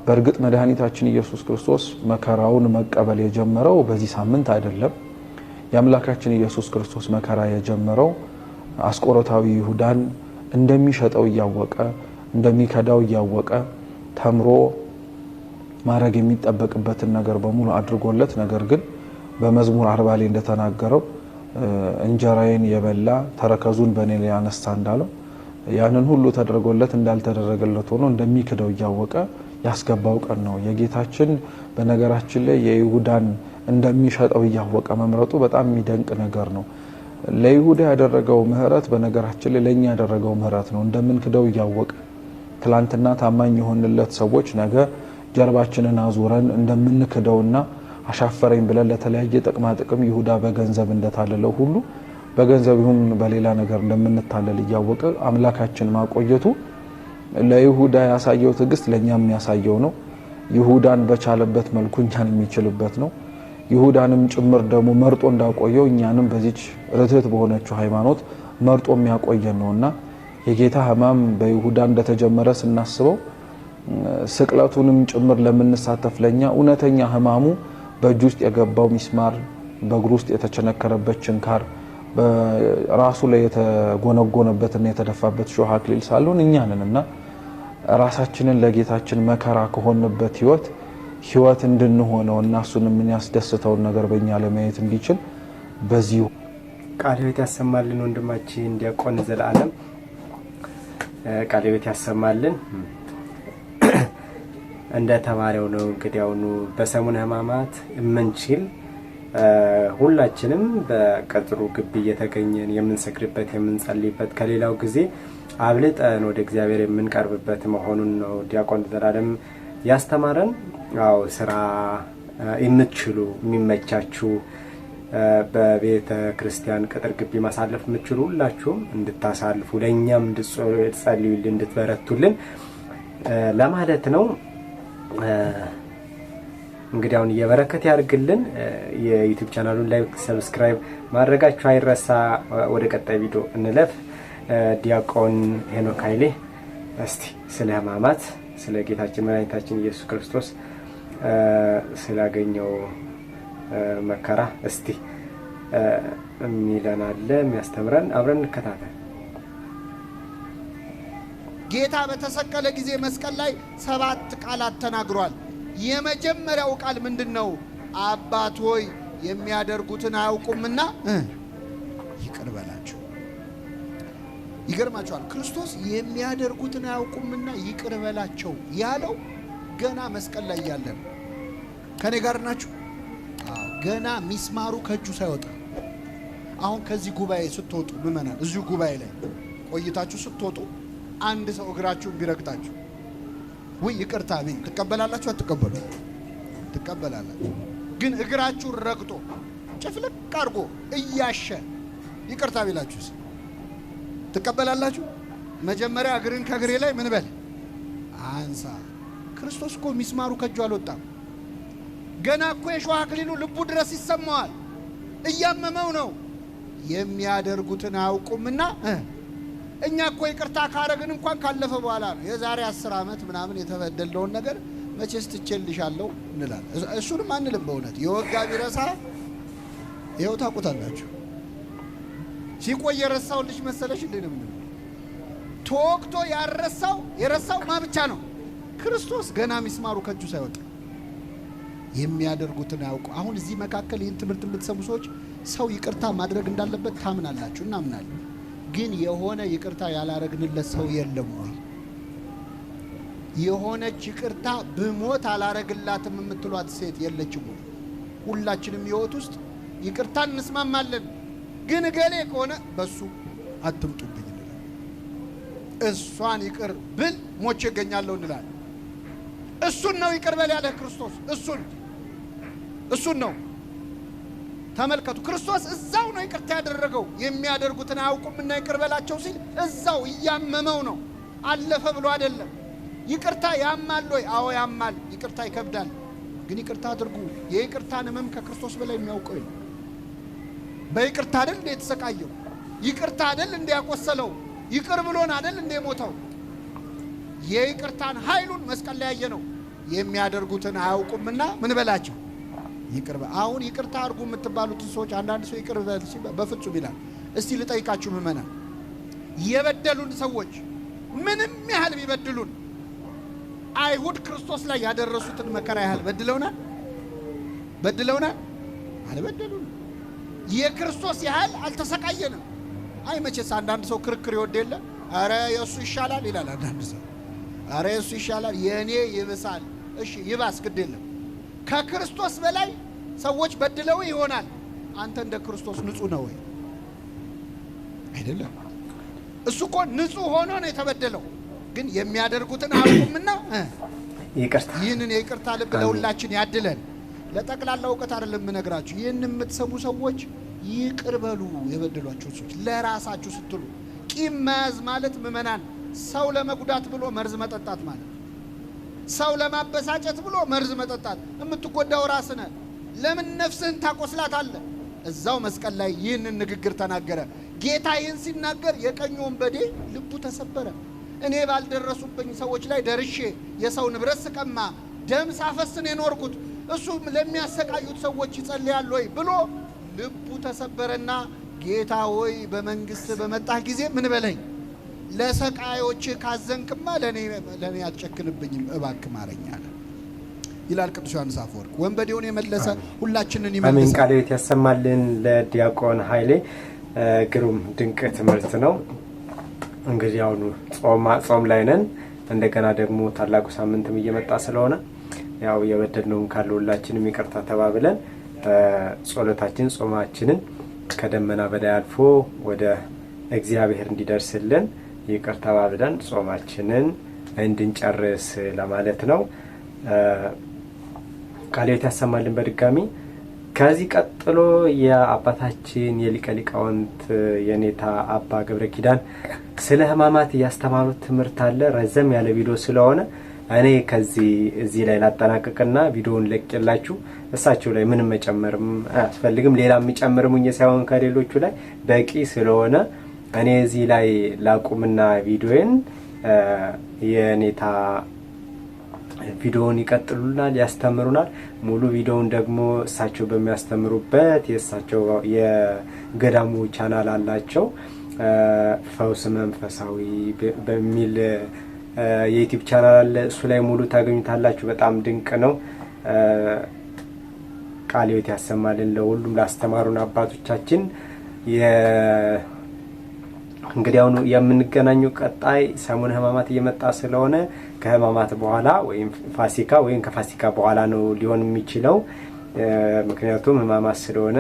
በእርግጥ መድኃኒታችን ኢየሱስ ክርስቶስ መከራውን መቀበል የጀመረው በዚህ ሳምንት አይደለም። የአምላካችን ኢየሱስ ክርስቶስ መከራ የጀመረው አስቆሮታዊ ይሁዳን እንደሚሸጠው እያወቀ እንደሚከዳው እያወቀ ተምሮ ማድረግ የሚጠበቅበትን ነገር በሙሉ አድርጎለት፣ ነገር ግን በመዝሙር 40 ላይ እንደተናገረው እንጀራዬን የበላ ተረከዙን በእኔ ላይ ያነሳ እንዳለው ያንን ሁሉ ተደርጎለት እንዳልተደረገለት ሆኖ እንደሚክደው እያወቀ ያስገባው ቀን ነው። የጌታችን በነገራችን ላይ የይሁዳን እንደሚሸጠው እያወቀ መምረጡ በጣም የሚደንቅ ነገር ነው። ለይሁዳ ያደረገው ምህረት በነገራችን ላይ ለኛ ያደረገው ምህረት ነው። እንደምንክደው እያወቀ ትላንትና ታማኝ የሆንለት ሰዎች ነገ ጀርባችንን አዙረን እንደምንክደውና አሻፈረኝ ብለን ለተለያየ ጥቅማ ጥቅም ይሁዳ በገንዘብ እንደታለለው ሁሉ በገንዘብ ይሁን በሌላ ነገር እንደምንታለል እያወቀ አምላካችን ማቆየቱ ለይሁዳ ያሳየው ትዕግስት ለኛም የሚያሳየው ነው። ይሁዳን በቻለበት መልኩ እኛን የሚችልበት ነው። ይሁዳንም ጭምር ደግሞ መርጦ እንዳቆየው እኛንም በዚች ርትዕት በሆነችው ሃይማኖት መርጦ የሚያቆየን ነውና የጌታ ሕማም በይሁዳ እንደተጀመረ ስናስበው ስቅለቱንም ጭምር ለምንሳተፍ ለኛ እውነተኛ ሕማሙ በእጁ ውስጥ የገባው ሚስማር፣ በእግሩ ውስጥ የተቸነከረበት ችንካር፣ በራሱ ላይ የተጎነጎነበትና የተደፋበት ሾህ አክሊል ሳልሆን እኛ ነንና ራሳችንን ለጌታችን መከራ ከሆንበት ህይወት እንድንሆነው እና እሱን ምን ያስደስተውን ነገር በእኛ ለማየት እንዲችል በዚሁ ቃለ ሕይወት ያሰማልን። ወንድማችን ዲያቆን ዘላለም ቃለ ሕይወት ያሰማልን። እንደ ተማሪው ነው እንግዲህ አሁን በሰሙነ ሕማማት የምንችል ሁላችንም በቀጥሩ ግቢ እየተገኘን የምንሰክርበት የምንጸልይበት ከሌላው ጊዜ አብልጠን ወደ እግዚአብሔር የምንቀርብበት መሆኑን ነው ዲያቆን ዘላለም ያስተማረን። አው ስራ የምትችሉ የሚመቻችሁ በቤተ ክርስቲያን ቅጥር ግቢ ማሳለፍ የምትችሉ ሁላችሁም እንድታሳልፉ ለኛም እንድትጸልዩልን እንድትበረቱልን ለማለት ነው። እንግዲህ አሁን የበረከት ያርግልን። የዩቲዩብ ቻናሉን ላይክ፣ ሰብስክራይብ ማድረጋችሁ አይረሳ። ወደ ቀጣይ ቪዲዮ እንለፍ። ዲያቆን ሄኖክ ኃይሌ እስቲ ስለ ሕማማት ስለ ጌታችን መድኃኒታችን ኢየሱስ ክርስቶስ ስላገኘው መከራ እስቲ የሚለን አለ የሚያስተምረን፣ አብረን እንከታተል። ጌታ በተሰቀለ ጊዜ መስቀል ላይ 7 ቃላት ተናግሯል። የመጀመሪያው ቃል ምንድነው? አባት ሆይ የሚያደርጉትን አያውቁምና ይቅር በላቸው። ይገርማቸዋል። ክርስቶስ የሚያደርጉትን አያውቁምና ይቅር በላቸው ያለው ገና መስቀል ላይ ያለ ነው። ከኔ ጋር ናችሁ? ገና ሚስማሩ ከእጁ ሳይወጣ። አሁን ከዚህ ጉባኤ ስትወጡ ምእመናን፣ እዚሁ ጉባኤ ላይ ቆይታችሁ ስትወጡ አንድ ሰው እግራችሁን ቢረግጣችሁ ወይ ይቅርታ ቢል ትቀበላላችሁ? አትቀበሉ? ትቀበላላችሁ። ግን እግራችሁን ረግጦ ጭፍልቅ አድርጎ እያሸ ይቅርታ ቢላችሁስ ትቀበላላችሁ? መጀመሪያ እግርን ከእግሬ ላይ ምን በል አንሳ። ክርስቶስ እኮ ሚስማሩ ከእጁ አልወጣም። ገና እኮ የሾህ አክሊሉ ልቡ ድረስ ይሰማዋል። እያመመው ነው። የሚያደርጉትን አያውቁምና እኛ እኮ ይቅርታ ካረግን እንኳን ካለፈ በኋላ ነው። የዛሬ 10 ዓመት ምናምን የተበደለውን ነገር መቼስ ትቼልሻለሁ እንላለን። እሱንም አንልም። በእውነት የወጋ ቢረሳ ይኸው ታውቁታላችሁ። ሲቆይ የረሳው ልጅ መሰለሽ እንዴ ነው? ተወቅቶ የረሳው ማ ብቻ ነው? ክርስቶስ ገና ሚስማሩ ከእጁ ሳይወጣ የሚያደርጉትን አያውቁ። አሁን እዚህ መካከል ይህን ትምህርት የምትሰሙ ሰዎች ሰው ይቅርታ ማድረግ እንዳለበት ታምናላችሁ፣ እናምናለን። ግን የሆነ ይቅርታ ያላረግንለት ሰው የለም ወይ? የሆነች ይቅርታ ብሞት አላረግላትም የምትሏት ሴት የለችም ወይ? ሁላችንም ሕይወት ውስጥ ይቅርታ እንስማማለን። ግን እገሌ ከሆነ በሱ አትምጡብኝ እንላለን። እሷን ይቅር ብል ሞቼ እገኛለሁ እንላለን። እሱን ነው ይቅር በል ያለህ ክርስቶስ። እሱን ነው። ተመልከቱ፣ ክርስቶስ እዛው ነው ይቅርታ ያደረገው። የሚያደርጉትን አያውቁምና ይቅር በላቸው ሲል እዛው እያመመው ነው። አለፈ ብሎ አይደለም። ይቅርታ ያማል ወይ? አዎ ያማል። ይቅርታ ይከብዳል። ግን ይቅርታ አድርጉ። የይቅርታን ሕመም ከክርስቶስ በላይ የሚያውቀው የለም። በይቅርታ አይደል እንደ የተሰቃየው? ይቅርታ አይደል እንደ ያቆሰለው? ይቅር ብሎን አይደል እንደ ሞተው? የይቅርታን ኃይሉን መስቀል ላይ ያየ ነው። የሚያደርጉትን አያውቁምና ምን በላቸው ይቅር። አሁን ይቅርታ አድርጉ የምትባሉትን ሰዎች አንዳንድ ሰው ይቅር በል ሲል በፍጹም ይላል። እስቲ ልጠይቃችሁ ምእመናን፣ የበደሉን ሰዎች ምንም ያህል ቢበድሉን አይሁድ ክርስቶስ ላይ ያደረሱትን መከራ ያህል በድለውናል? አልበደሉን። የክርስቶስ ያህል አልተሰቃየንም። አይ መቼስ አንዳንድ ሰው ክርክር ይወድ የለ። አረ የእሱ ይሻላል ይላል አንዳንድ ሰው። አረ የእሱ ይሻላል፣ የእኔ ይብሳል። እሺ ይባስ፣ ግድ የለም። ከክርስቶስ በላይ ሰዎች በድለው ይሆናል። አንተ እንደ ክርስቶስ ንጹህ ነው ወይ? አይደለም። እሱ እኮ ንጹህ ሆኖ ነው የተበደለው። ግን የሚያደርጉትን አያውቁምና ይቅርታ። ይህንን የይቅርታ ልብ ለሁላችን ያድለን። ለጠቅላላ እውቀት አይደለም የምነግራችሁ። ይህን የምትሰሙ ሰዎች ይቅር በሉ የበደሏቸው ሰዎች፣ ለራሳችሁ ስትሉ። ቂም መያዝ ማለት ምእመናን ሰው ለመጉዳት ብሎ መርዝ መጠጣት ማለት፣ ሰው ለማበሳጨት ብሎ መርዝ መጠጣት። የምትጎዳው ራስህ ነህ። ለምን ነፍስህን ታቆስላታለህ? እዛው መስቀል ላይ ይህንን ንግግር ተናገረ ጌታ። ይህን ሲናገር የቀኝ ወንበዴ ልቡ ተሰበረ። እኔ ባልደረሱብኝ ሰዎች ላይ ደርሼ የሰው ንብረት ስቀማ ደም ሳፈስን የኖርኩት እሱ ለሚያሰቃዩት ሰዎች ይጸልያል ወይ ብሎ ልቡ ተሰበረና ጌታ ሆይ በመንግስት በመጣህ ጊዜ ምን በለኝ፣ ለሰቃዮች ካዘንክማ ለኔ አትጨክንብኝም፣ እባክህ ማረኝ አለ ይላል ቅዱስ ዮሐንስ አፈወርቅ። ወንበዴውን የመለሰ ሁላችንን ይመልሳል። አሜን። ቃለ ሕይወት ያሰማልን። ለዲያቆን ኃይሌ ግሩም ድንቅ ትምህርት ነው። እንግዲህ አሁኑ ጾም ላይ ነን። እንደገና ደግሞ ታላቁ ሳምንትም እየመጣ ስለሆነ ያው የበደልነውን ካለ ሁላችንም ይቅርታ ተባብለን ጸሎታችን ጾማችንን ከደመና በላይ አልፎ ወደ እግዚአብሔር እንዲደርስልን ይቅርታ ተባብለን ጾማችንን እንድንጨርስ ለማለት ነው። ቃለ ሕይወት ያሰማልን በድጋሚ። ከዚህ ቀጥሎ የአባታችን የሊቀ ሊቃውንት የኔታ አባ ገብረ ኪዳን ስለ ሕማማት ያስተማሩት ትምህርት አለ። ረዘም ያለ ቪዲዮ ስለሆነ እኔ እዚህ ላይ ላጠናቀቅና ቪዲዮውን ለቅላችሁ እሳቸው ላይ ምንም መጨመርም አያስፈልግም። ሌላ የሚጨምርሙኝ ሳይሆን ከሌሎቹ ላይ በቂ ስለሆነ እኔ እዚህ ላይ ላቁምና ቪዲዮን የኔታ ቪዲዮውን ይቀጥሉናል፣ ያስተምሩናል። ሙሉ ቪዲዮውን ደግሞ እሳቸው በሚያስተምሩበት የእሳቸው የገዳሙ ቻናል አላቸው ፈውስ መንፈሳዊ በሚል የዩቲዩብ ቻናል አለ። እሱ ላይ ሙሉ ታገኙታላችሁ። በጣም ድንቅ ነው። ቃለ ሕይወት ያሰማልን ለሁሉም ላስተማሩን አባቶቻችን። እንግዲህ አሁን የምንገናኘው ቀጣይ ሰሙነ ሕማማት እየመጣ ስለሆነ ከሕማማት በኋላ ወይም ፋሲካ ወይም ከፋሲካ በኋላ ነው ሊሆን የሚችለው። ምክንያቱም ሕማማት ስለሆነ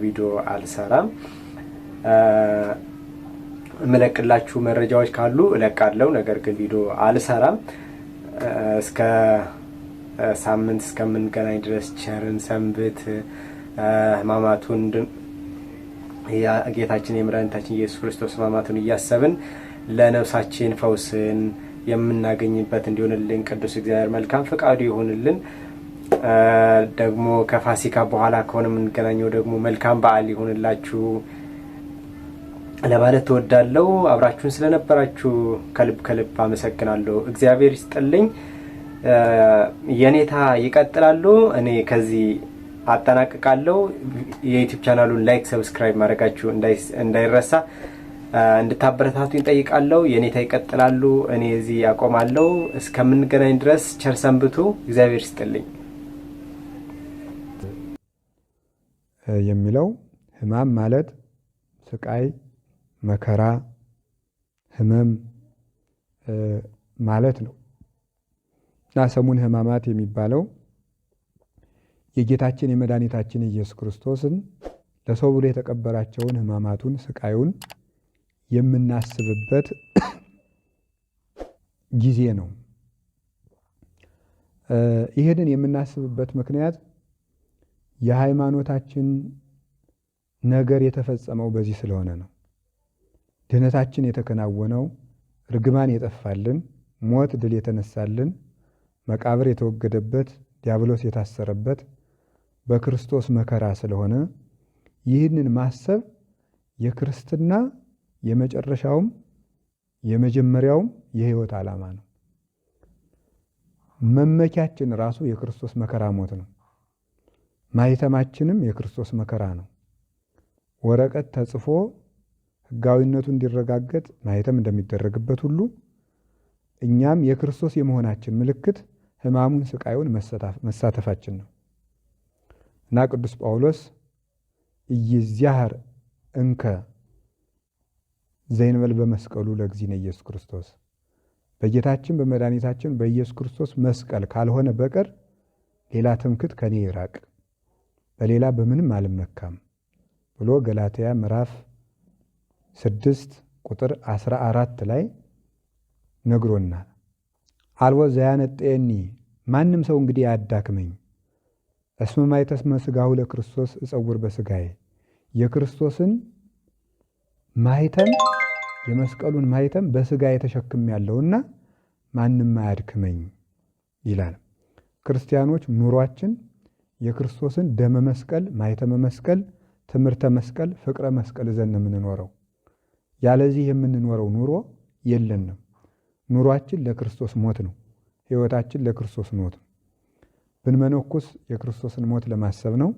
ቪዲዮ አልሰራም። እመለቅላችሁ መረጃዎች ካሉ እለቃለሁ፣ ነገር ግን ቪዲዮ አልሰራም። እስከ ሳምንት እስከምንገናኝ ድረስ ቸርን ሰንብት። ሕማማቱን ጌታችን የመድኃኒታችን ኢየሱስ ክርስቶስ ሕማማቱን እያሰብን ለነፍሳችን ፈውስን የምናገኝበት እንዲሆንልን ቅዱስ እግዚአብሔር መልካም ፈቃዱ ይሆንልን። ደግሞ ከፋሲካ በኋላ ከሆነ የምንገናኘው ደግሞ መልካም በዓል ይሆንላችሁ ለማለት ተወዳለው። አብራችሁን ስለነበራችሁ ከልብ ከልብ አመሰግናለሁ። እግዚአብሔር ይስጥልኝ። የኔታ ይቀጥላሉ። እኔ ከዚህ አጠናቅቃለሁ። የዩቲዩብ ቻናሉን ላይክ፣ ሰብስክራይብ ማድረጋችሁ እንዳይረሳ እንድታበረታቱ እንጠይቃለሁ። የኔታ ይቀጥላሉ። እኔ እዚህ አቆማለሁ። እስከምንገናኝ ድረስ ቸር ሰንብቱ። እግዚአብሔር ይስጥልኝ። የሚለው ሕማም ማለት ስቃይ፣ መከራ፣ ህመም ማለት ነው እና ሰሙነ ሕማማት የሚባለው የጌታችን የመድኃኒታችን ኢየሱስ ክርስቶስን ለሰው ብሎ የተቀበላቸውን ሕማማቱን ስቃዩን የምናስብበት ጊዜ ነው። ይህንን የምናስብበት ምክንያት የሃይማኖታችን ነገር የተፈጸመው በዚህ ስለሆነ ነው። ድህነታችን የተከናወነው፣ ርግማን የጠፋልን፣ ሞት ድል የተነሳልን፣ መቃብር የተወገደበት፣ ዲያብሎስ የታሰረበት በክርስቶስ መከራ ስለሆነ ይህንን ማሰብ የክርስትና የመጨረሻውም የመጀመሪያውም የህይወት ዓላማ ነው። መመኪያችን ራሱ የክርስቶስ መከራ ሞት ነው። ማህተማችንም የክርስቶስ መከራ ነው። ወረቀት ተጽፎ ህጋዊነቱ እንዲረጋገጥ ማህተም እንደሚደረግበት ሁሉ እኛም የክርስቶስ የመሆናችን ምልክት ሕማሙን ስቃዩን መሳተፋችን ነው እና ቅዱስ ጳውሎስ ኢይዝያህር እንከ ዘይንበል በመስቀሉ ለእግዚእነ ኢየሱስ ክርስቶስ፣ በጌታችን በመድኃኒታችን በኢየሱስ ክርስቶስ መስቀል ካልሆነ በቀር ሌላ ትምክት ከኔ ይራቅ፣ በሌላ በምንም አልመካም ብሎ ገላትያ ምዕራፍ 6 ቁጥር 14 ላይ ነግሮናል። አልቦ ዘያነጤኒ፣ ማንም ሰው እንግዲህ አያዳክመኝ፣ እስመ ማኅተመ ሥጋሁ ለክርስቶስ እጸውር በሥጋዬ፣ የክርስቶስን ማኅተም የመስቀሉን ማኅተም በሥጋዬ ተሸክሜያለሁና ማንም አያድክመኝ ይላል። ክርስቲያኖች ኑሯችን የክርስቶስን ደመ መስቀል፣ ማኅተመ መስቀል፣ ትምህርተ መስቀል፣ ፍቅረ መስቀል ይዘን ነው የምንኖረው። ያለዚህ የምንኖረው ኑሮ የለንም። ኑሯችን ለክርስቶስ ሞት ነው። ሕይወታችን ለክርስቶስ ሞት ነው። ብንመነኩስ የክርስቶስን ሞት ለማሰብ ነው።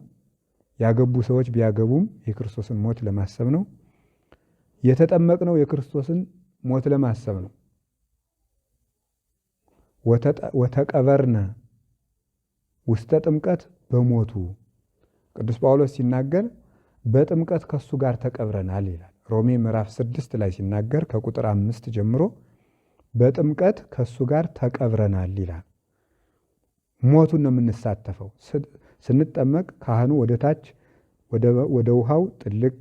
ያገቡ ሰዎች ቢያገቡም የክርስቶስን ሞት ለማሰብ ነው። የተጠመቅነው የክርስቶስን ሞት ለማሰብ ነው። ወተቀበርነ ውስተ ጥምቀት በሞቱ፣ ቅዱስ ጳውሎስ ሲናገር በጥምቀት ከሱ ጋር ተቀብረናል ይላል። ሮሜ ምዕራፍ 6 ላይ ሲናገር ከቁጥር 5 ጀምሮ በጥምቀት ከሱ ጋር ተቀብረናል ይላል። ሞቱን ነው የምንሳተፈው። ስንጠመቅ ካህኑ ወደ ታች ወደ ውሃው ጥልቅ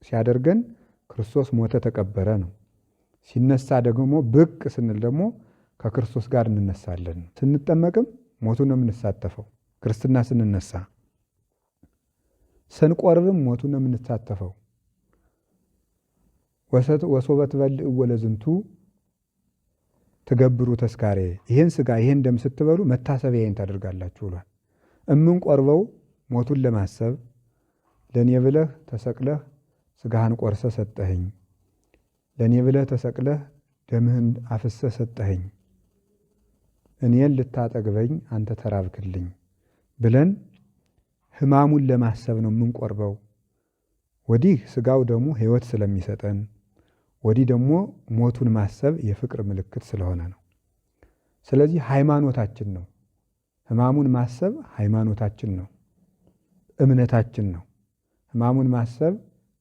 ሲያደርገን ክርስቶስ ሞተ ተቀበረ ነው። ሲነሳ ደግሞ ብቅ ስንል ደግሞ ከክርስቶስ ጋር እንነሳለን። ስንጠመቅም ሞቱን ነው የምንሳተፈው። ክርስትና ስንነሳ፣ ስንቆርብም ሞቱን ነው የምንሳተፈው። ወሶበ ትበልዕ ወለዝንቱ ትገብሩ ተስካሬ፣ ይህን ስጋ ይህን ደም ስትበሉ መታሰቢያዬን ታደርጋላችሁ ብሏል። እምንቆርበው ሞቱን ለማሰብ ለእኔ ብለህ ተሰቅለህ ስጋህን ቆርሰ ሰጠኸኝ፣ ለእኔ ብለህ ተሰቅለህ ደምህን አፍሰ ሰጠኸኝ እኔን ልታጠግበኝ አንተ ተራብክልኝ ብለን ሕማሙን ለማሰብ ነው የምንቆርበው። ወዲህ ሥጋው ደግሞ ሕይወት ስለሚሰጠን፣ ወዲህ ደግሞ ሞቱን ማሰብ የፍቅር ምልክት ስለሆነ ነው። ስለዚህ ሃይማኖታችን ነው። ሕማሙን ማሰብ ሃይማኖታችን ነው፣ እምነታችን ነው። ሕማሙን ማሰብ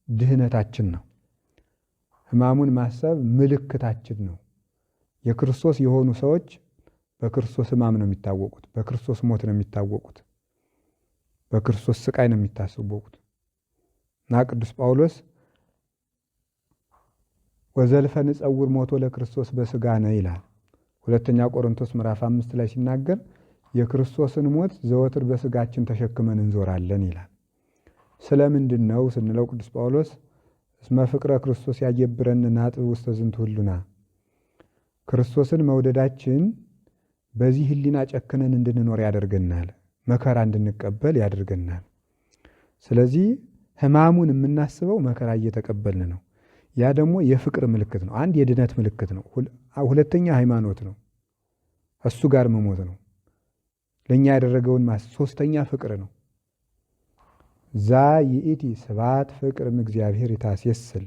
ድህነታችን ነው። ሕማሙን ማሰብ ምልክታችን ነው። የክርስቶስ የሆኑ ሰዎች በክርስቶስ ሕማም ነው የሚታወቁት፣ በክርስቶስ ሞት ነው የሚታወቁት፣ በክርስቶስ ስቃይ ነው የሚታሰቡት። እና ቅዱስ ጳውሎስ ወዘልፈ ንጸውር ሞቶ ለክርስቶስ በሥጋነ ይላል። ሁለተኛ ቆሮንቶስ ምዕራፍ 5 ላይ ሲናገር የክርስቶስን ሞት ዘወትር በሥጋችን ተሸክመን እንዞራለን ይላል። ስለምንድን ነው ስንለው ቅዱስ ጳውሎስ እስመ ፍቅረ ክርስቶስ ያገብረን ናጥብ ውስተ ዝንቱ ህሉና፣ ክርስቶስን መውደዳችን በዚህ ህሊና ጨክነን እንድንኖር ያደርገናል፣ መከራ እንድንቀበል ያደርገናል። ስለዚህ ሕማሙን የምናስበው መከራ እየተቀበልን ነው። ያ ደግሞ የፍቅር ምልክት ነው። አንድ የድነት ምልክት ነው። ሁለተኛ ሃይማኖት ነው፣ እሱ ጋር መሞት ነው ለእኛ ያደረገውን ሶስተኛ ፍቅር ነው። ዛ ይእቲ ስብሐት ፍቅር እምእግዚአብሔር ይታስየስል፣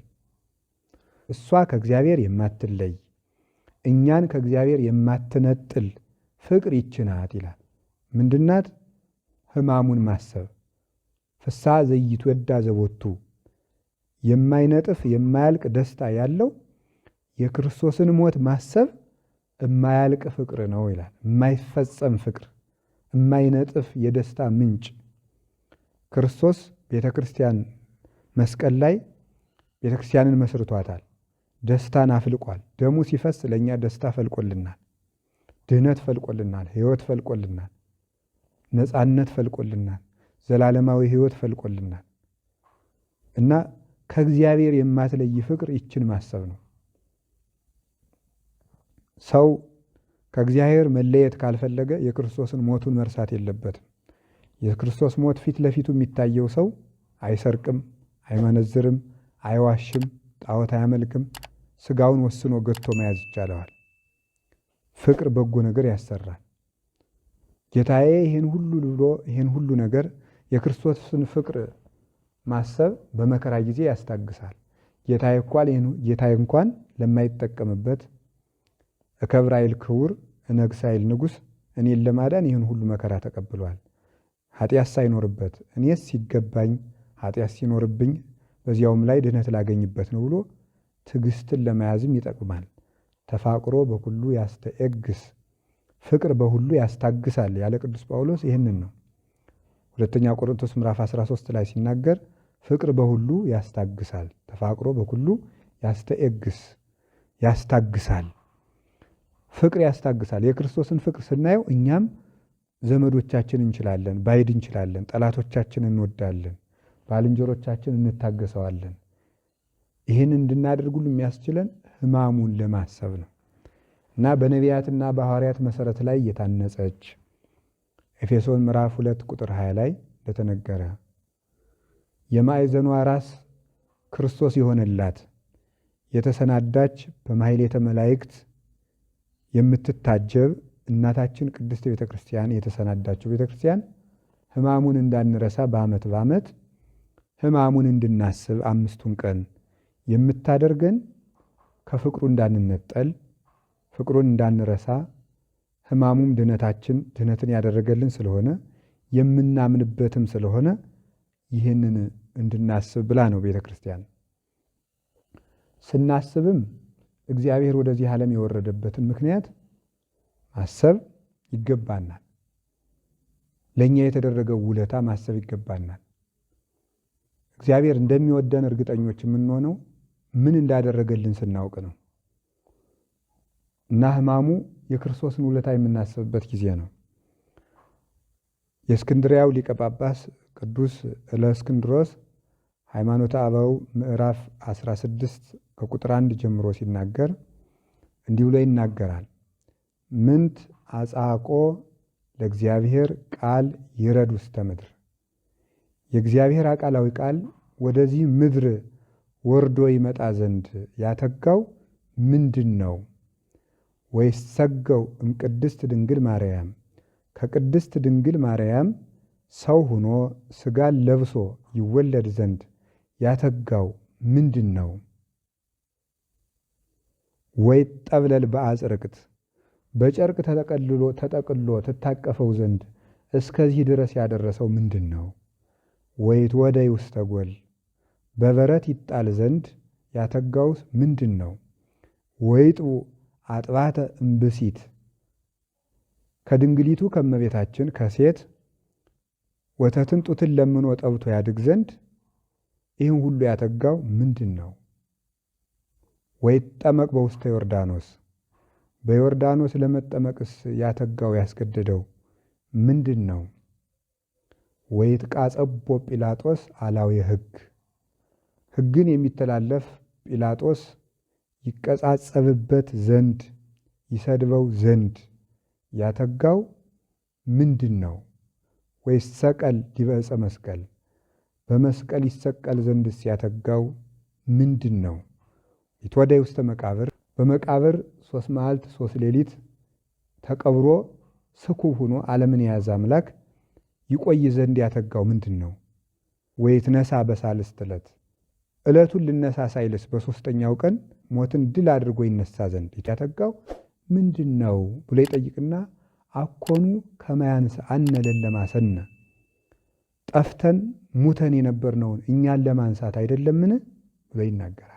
እሷ ከእግዚአብሔር የማትለይ እኛን ከእግዚአብሔር የማትነጥል ፍቅር ይችናት ይላል። ምንድናት? ሕማሙን ማሰብ። ፍስሐ ዘይትወዳ ዘቦቱ፣ የማይነጥፍ የማያልቅ ደስታ ያለው የክርስቶስን ሞት ማሰብ የማያልቅ ፍቅር ነው ይላል። የማይፈጸም ፍቅር፣ የማይነጥፍ የደስታ ምንጭ። ክርስቶስ ቤተ ክርስቲያን መስቀል ላይ ቤተ ክርስቲያንን መስርቷታል። ደስታን አፍልቋል። ደሙ ሲፈስ ለእኛ ደስታ ፈልቆልናል፣ ድህነት ፈልቆልናል፣ ሕይወት ፈልቆልናል፣ ነፃነት ፈልቆልናል፣ ዘላለማዊ ሕይወት ፈልቆልናል። እና ከእግዚአብሔር የማትለይ ፍቅር ይችን ማሰብ ነው። ሰው ከእግዚአብሔር መለየት ካልፈለገ የክርስቶስን ሞቱን መርሳት የለበትም። የክርስቶስ ሞት ፊት ለፊቱ የሚታየው ሰው አይሰርቅም፣ አይመነዝርም፣ አይዋሽም፣ ጣዖት አያመልክም። ሥጋውን ወስኖ ገዝቶ መያዝ ይቻለዋል። ፍቅር በጎ ነገር ያሰራል። ጌታዬ ይህን ሁሉ ብሎ ይህን ሁሉ ነገር የክርስቶስን ፍቅር ማሰብ በመከራ ጊዜ ያስታግሳል። ጌታዬ እንኳን ለማይጠቀምበት እከብር አይል ክቡር እነግስ አይል ንጉሥ እኔን ለማዳን ይህን ሁሉ መከራ ተቀብሏል። ኃጢአት ሳይኖርበት እኔስ ሲገባኝ ኃጢአት ሲኖርብኝ በዚያውም ላይ ድህነት ላገኝበት ነው ብሎ ትዕግስትን ለመያዝም ይጠቅማል። ተፋቅሮ በሁሉ ያስተኤግስ፣ ፍቅር በሁሉ ያስታግሳል ያለ ቅዱስ ጳውሎስ ይህንን ነው። ሁለተኛ ቆሮንቶስ ምዕራፍ 13 ላይ ሲናገር ፍቅር በሁሉ ያስታግሳል፣ ተፋቅሮ በሁሉ ያስተኤግስ፣ ያስታግሳል። ፍቅር ያስታግሳል። የክርስቶስን ፍቅር ስናየው እኛም ዘመዶቻችን እንችላለን፣ ባይድ እንችላለን፣ ጠላቶቻችን እንወዳለን፣ ባልንጀሮቻችን እንታገሰዋለን። ይህን እንድናደርግ ሁሉ የሚያስችለን ሕማሙን ለማሰብ ነው እና በነቢያትና በሐዋርያት መሰረት ላይ የታነጸች ኤፌሶን ምዕራፍ 2 ቁጥር 20 ላይ እንደተነገረ የማዕዘኗ ራስ ክርስቶስ የሆነላት የተሰናዳች በማሕሌተ መላእክት የምትታጀብ እናታችን ቅድስት ቤተ ክርስቲያን የተሰናዳችው ቤተ ክርስቲያን ሕማሙን እንዳንረሳ በዓመት በዓመት ሕማሙን እንድናስብ 5ቱን ቀን የምታደርገን ከፍቅሩ እንዳንነጠል ፍቅሩን እንዳንረሳ ሕማሙም ድህነትን ያደረገልን ስለሆነ የምናምንበትም ስለሆነ ይህንን እንድናስብ ብላ ነው ቤተ ክርስቲያን። ስናስብም እግዚአብሔር ወደዚህ ዓለም የወረደበትን ምክንያት ማሰብ ይገባናል። ለእኛ የተደረገው ውለታ ማሰብ ይገባናል። እግዚአብሔር እንደሚወደን እርግጠኞች የምንሆነው ምን እንዳደረገልን ስናውቅ ነው እና ሕማሙ የክርስቶስን ውለታ የምናስብበት ጊዜ ነው። የእስክንድርያው ሊቀ ጳጳስ ቅዱስ እለእስክንድሮስ ሃይማኖተ አበው ምዕራፍ 16 ከቁጥር 1 ጀምሮ ሲናገር እንዲህ ብሎ ይናገራል። ምንት አጻቆ ለእግዚአብሔር ቃል ይረድ ውስተ ምድር፣ የእግዚአብሔር አቃላዊ ቃል ወደዚህ ምድር ወርዶ ይመጣ ዘንድ ያተጋው ምንድን ነው? ወይሰገው እምቅድስት ድንግል ማርያም ከቅድስት ድንግል ማርያም ሰው ሆኖ ሥጋን ለብሶ ይወለድ ዘንድ ያተጋው ምንድን ነው? ወይጠብለል በአጽርቅት በጨርቅ ተጠቅልሎ ትታቀፈው ዘንድ እስከዚህ ድረስ ያደረሰው ምንድን ነው? ወይትወደይ ውስተ ጎል በበረት ይጣል ዘንድ ያተጋውስ ምንድን ነው? ወይጥቡ አጥባተ እምብሲት ከድንግሊቱ ከመቤታችን ከሴት ወተትን ጡትን ለምኖ ጠብቶ ያድግ ዘንድ ይህን ሁሉ ያተጋው ምንድን ነው? ወይጠመቅ በውስተ ዮርዳኖስ በዮርዳኖስ ለመጠመቅስ ያተጋው ያስገደደው ምንድን ነው? ወይትቃጸቦ ጲላጦስ አላዊ ሕግ ሕግን የሚተላለፍ ጲላጦስ ይቀጻጸብበት ዘንድ ይሰድበው ዘንድ ያተጋው ምንድን ነው? ወይሰቀል ዲበ ዕፀ መስቀል በመስቀል ይሰቀል ዘንድስ ያተጋው ምንድን ነው? ይትወደይ ውስተ መቃብር በመቃብር 3 መዓልት 3 ሌሊት ተቀብሮ ስኩብ ሆኖ ዓለምን የያዘ አምላክ ይቆይ ዘንድ ያተጋው ምንድን ነው? ወይትነሳ በሳልስት ዕለት ዕለቱን ልነሳ ሳይልስ በሦስተኛው ቀን ሞትን ድል አድርጎ ይነሳ ዘንድ ያተጋው ምንድን ነው ብሎ ይጠይቅና አኮኑ ከመያንስ አነ ለለማሰነ ጠፍተን ሙተን የነበርነውን እኛን ለማንሳት አይደለምን ብሎ ይናገራል።